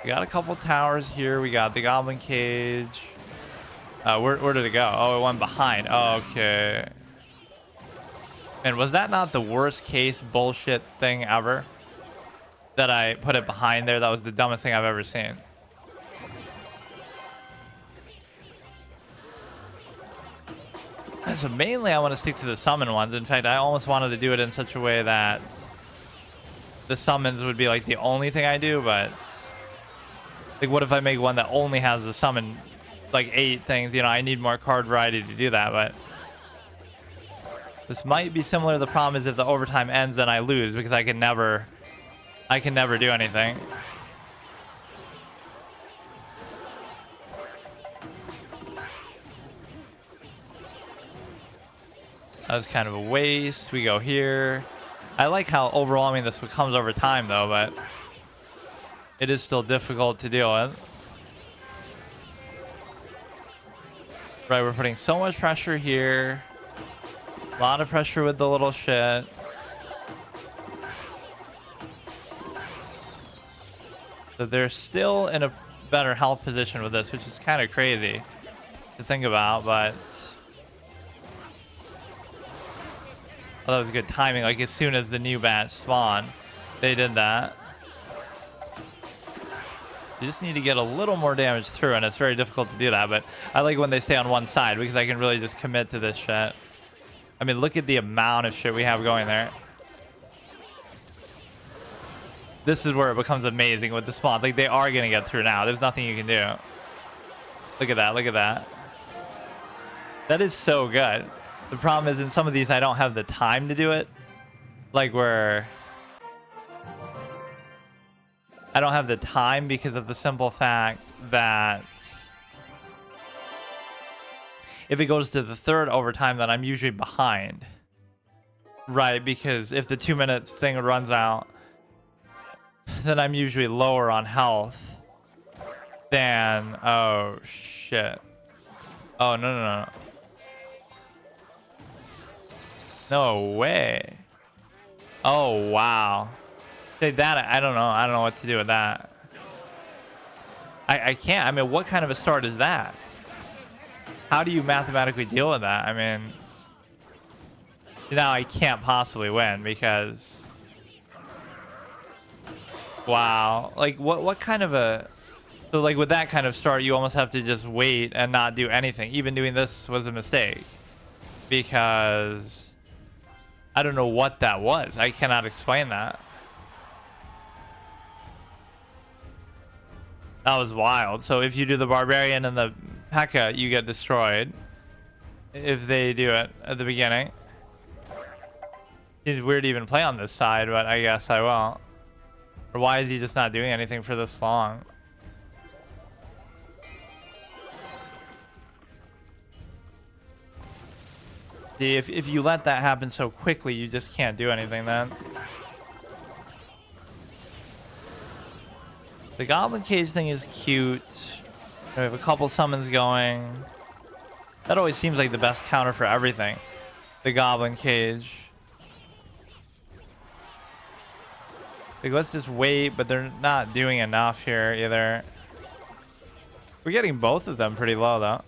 We got a couple towers here. We got the goblin cage. Where did it go? Oh, it went behind. Oh, okay. And was that not the worst case bullshit thing ever? That I put it behind there? That was the dumbest thing I've ever seen. So mainly I want to stick to the summon ones. In fact, I almost wanted to do it in such a way that the summons would be like the only thing I do, but like what if I make one that only has the summon like 8 things? You know, I need more card variety to do that, but this might be similar. The problem is if the overtime ends then I lose because I can never do anything. That was kind of a waste. We go here. I like how overwhelming this becomes over time though, but it is still difficult to deal with. Right, we're putting so much pressure here. A lot of pressure with the little shit. So they're still in a better health position with this, which is kind of crazy to think about, but oh, that was good timing. Like as soon as the new batch spawned, they did that. You just need to get a little more damage through, and it's very difficult to do that, but I like when they stay on one side because I can really just commit to this shit. I mean, look at the amount of shit we have going there. This is where it becomes amazing with the spawns. Like, they are going to get through now. There's nothing you can do. Look at that. Look at that. That is so good. The problem is in some of these, I don't have the time to do it. Like, where I don't have the time because of the simple fact that if it goes to the third overtime, then I'm usually behind. Right, because if the 2-minute thing runs out, then I'm usually lower on health than... Oh, shit. Oh, no. No way. Oh, wow. Say that, I don't know. I don't know what to do with that. I can't. I mean, what kind of a start is that? How do you mathematically deal with that? I mean, now I can't possibly win because... Wow. Like, what kind of a... So like with that kind of start, you almost have to just wait and not do anything. Even doing this was a mistake because I don't know what that was. I cannot explain that. That was wild. So if you do the barbarian and the P.e.k.k.a, you get destroyed. If they do it at the beginning. It's weird to even play on this side, but I guess I won't. Or why is he just not doing anything for this long? See, if you let that happen so quickly, you just can't do anything then. The Goblin Cage thing is cute. We have a couple summons going. That always seems like the best counter for everything. The Goblin Cage. Like, let's just wait, but they're not doing enough here either. We're getting both of them pretty low, though.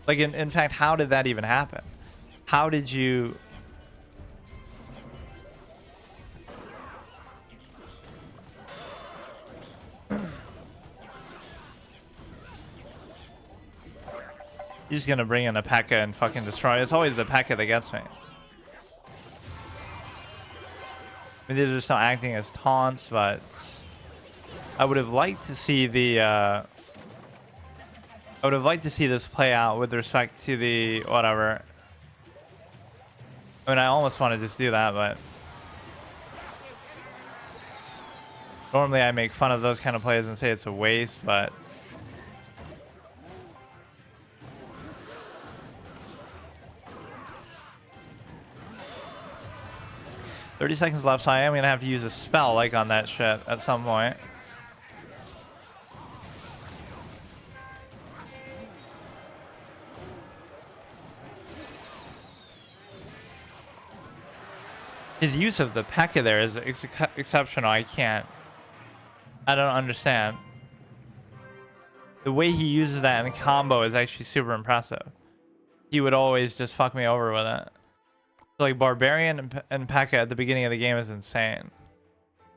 Like, in fact, how did that even happen? How did you... He's gonna bring in a P.e.k.k.a and fucking destroy. It's always the P.e.k.k.a that gets me. I mean, these are just not acting as taunts, but I would have liked to see the I would have liked to see this play out with respect to the whatever. I mean, I almost want to just do that, but normally I make fun of those kind of plays and say it's a waste, but 30 seconds left, so I am going to have to use a spell like on that shit at some point. His use of the P.e.k.k.a there is exceptional. I don't understand. The way he uses that in a combo is actually super impressive. He would always just fuck me over with it. So like Barbarian and P.e.k.k.a at the beginning of the game is insane.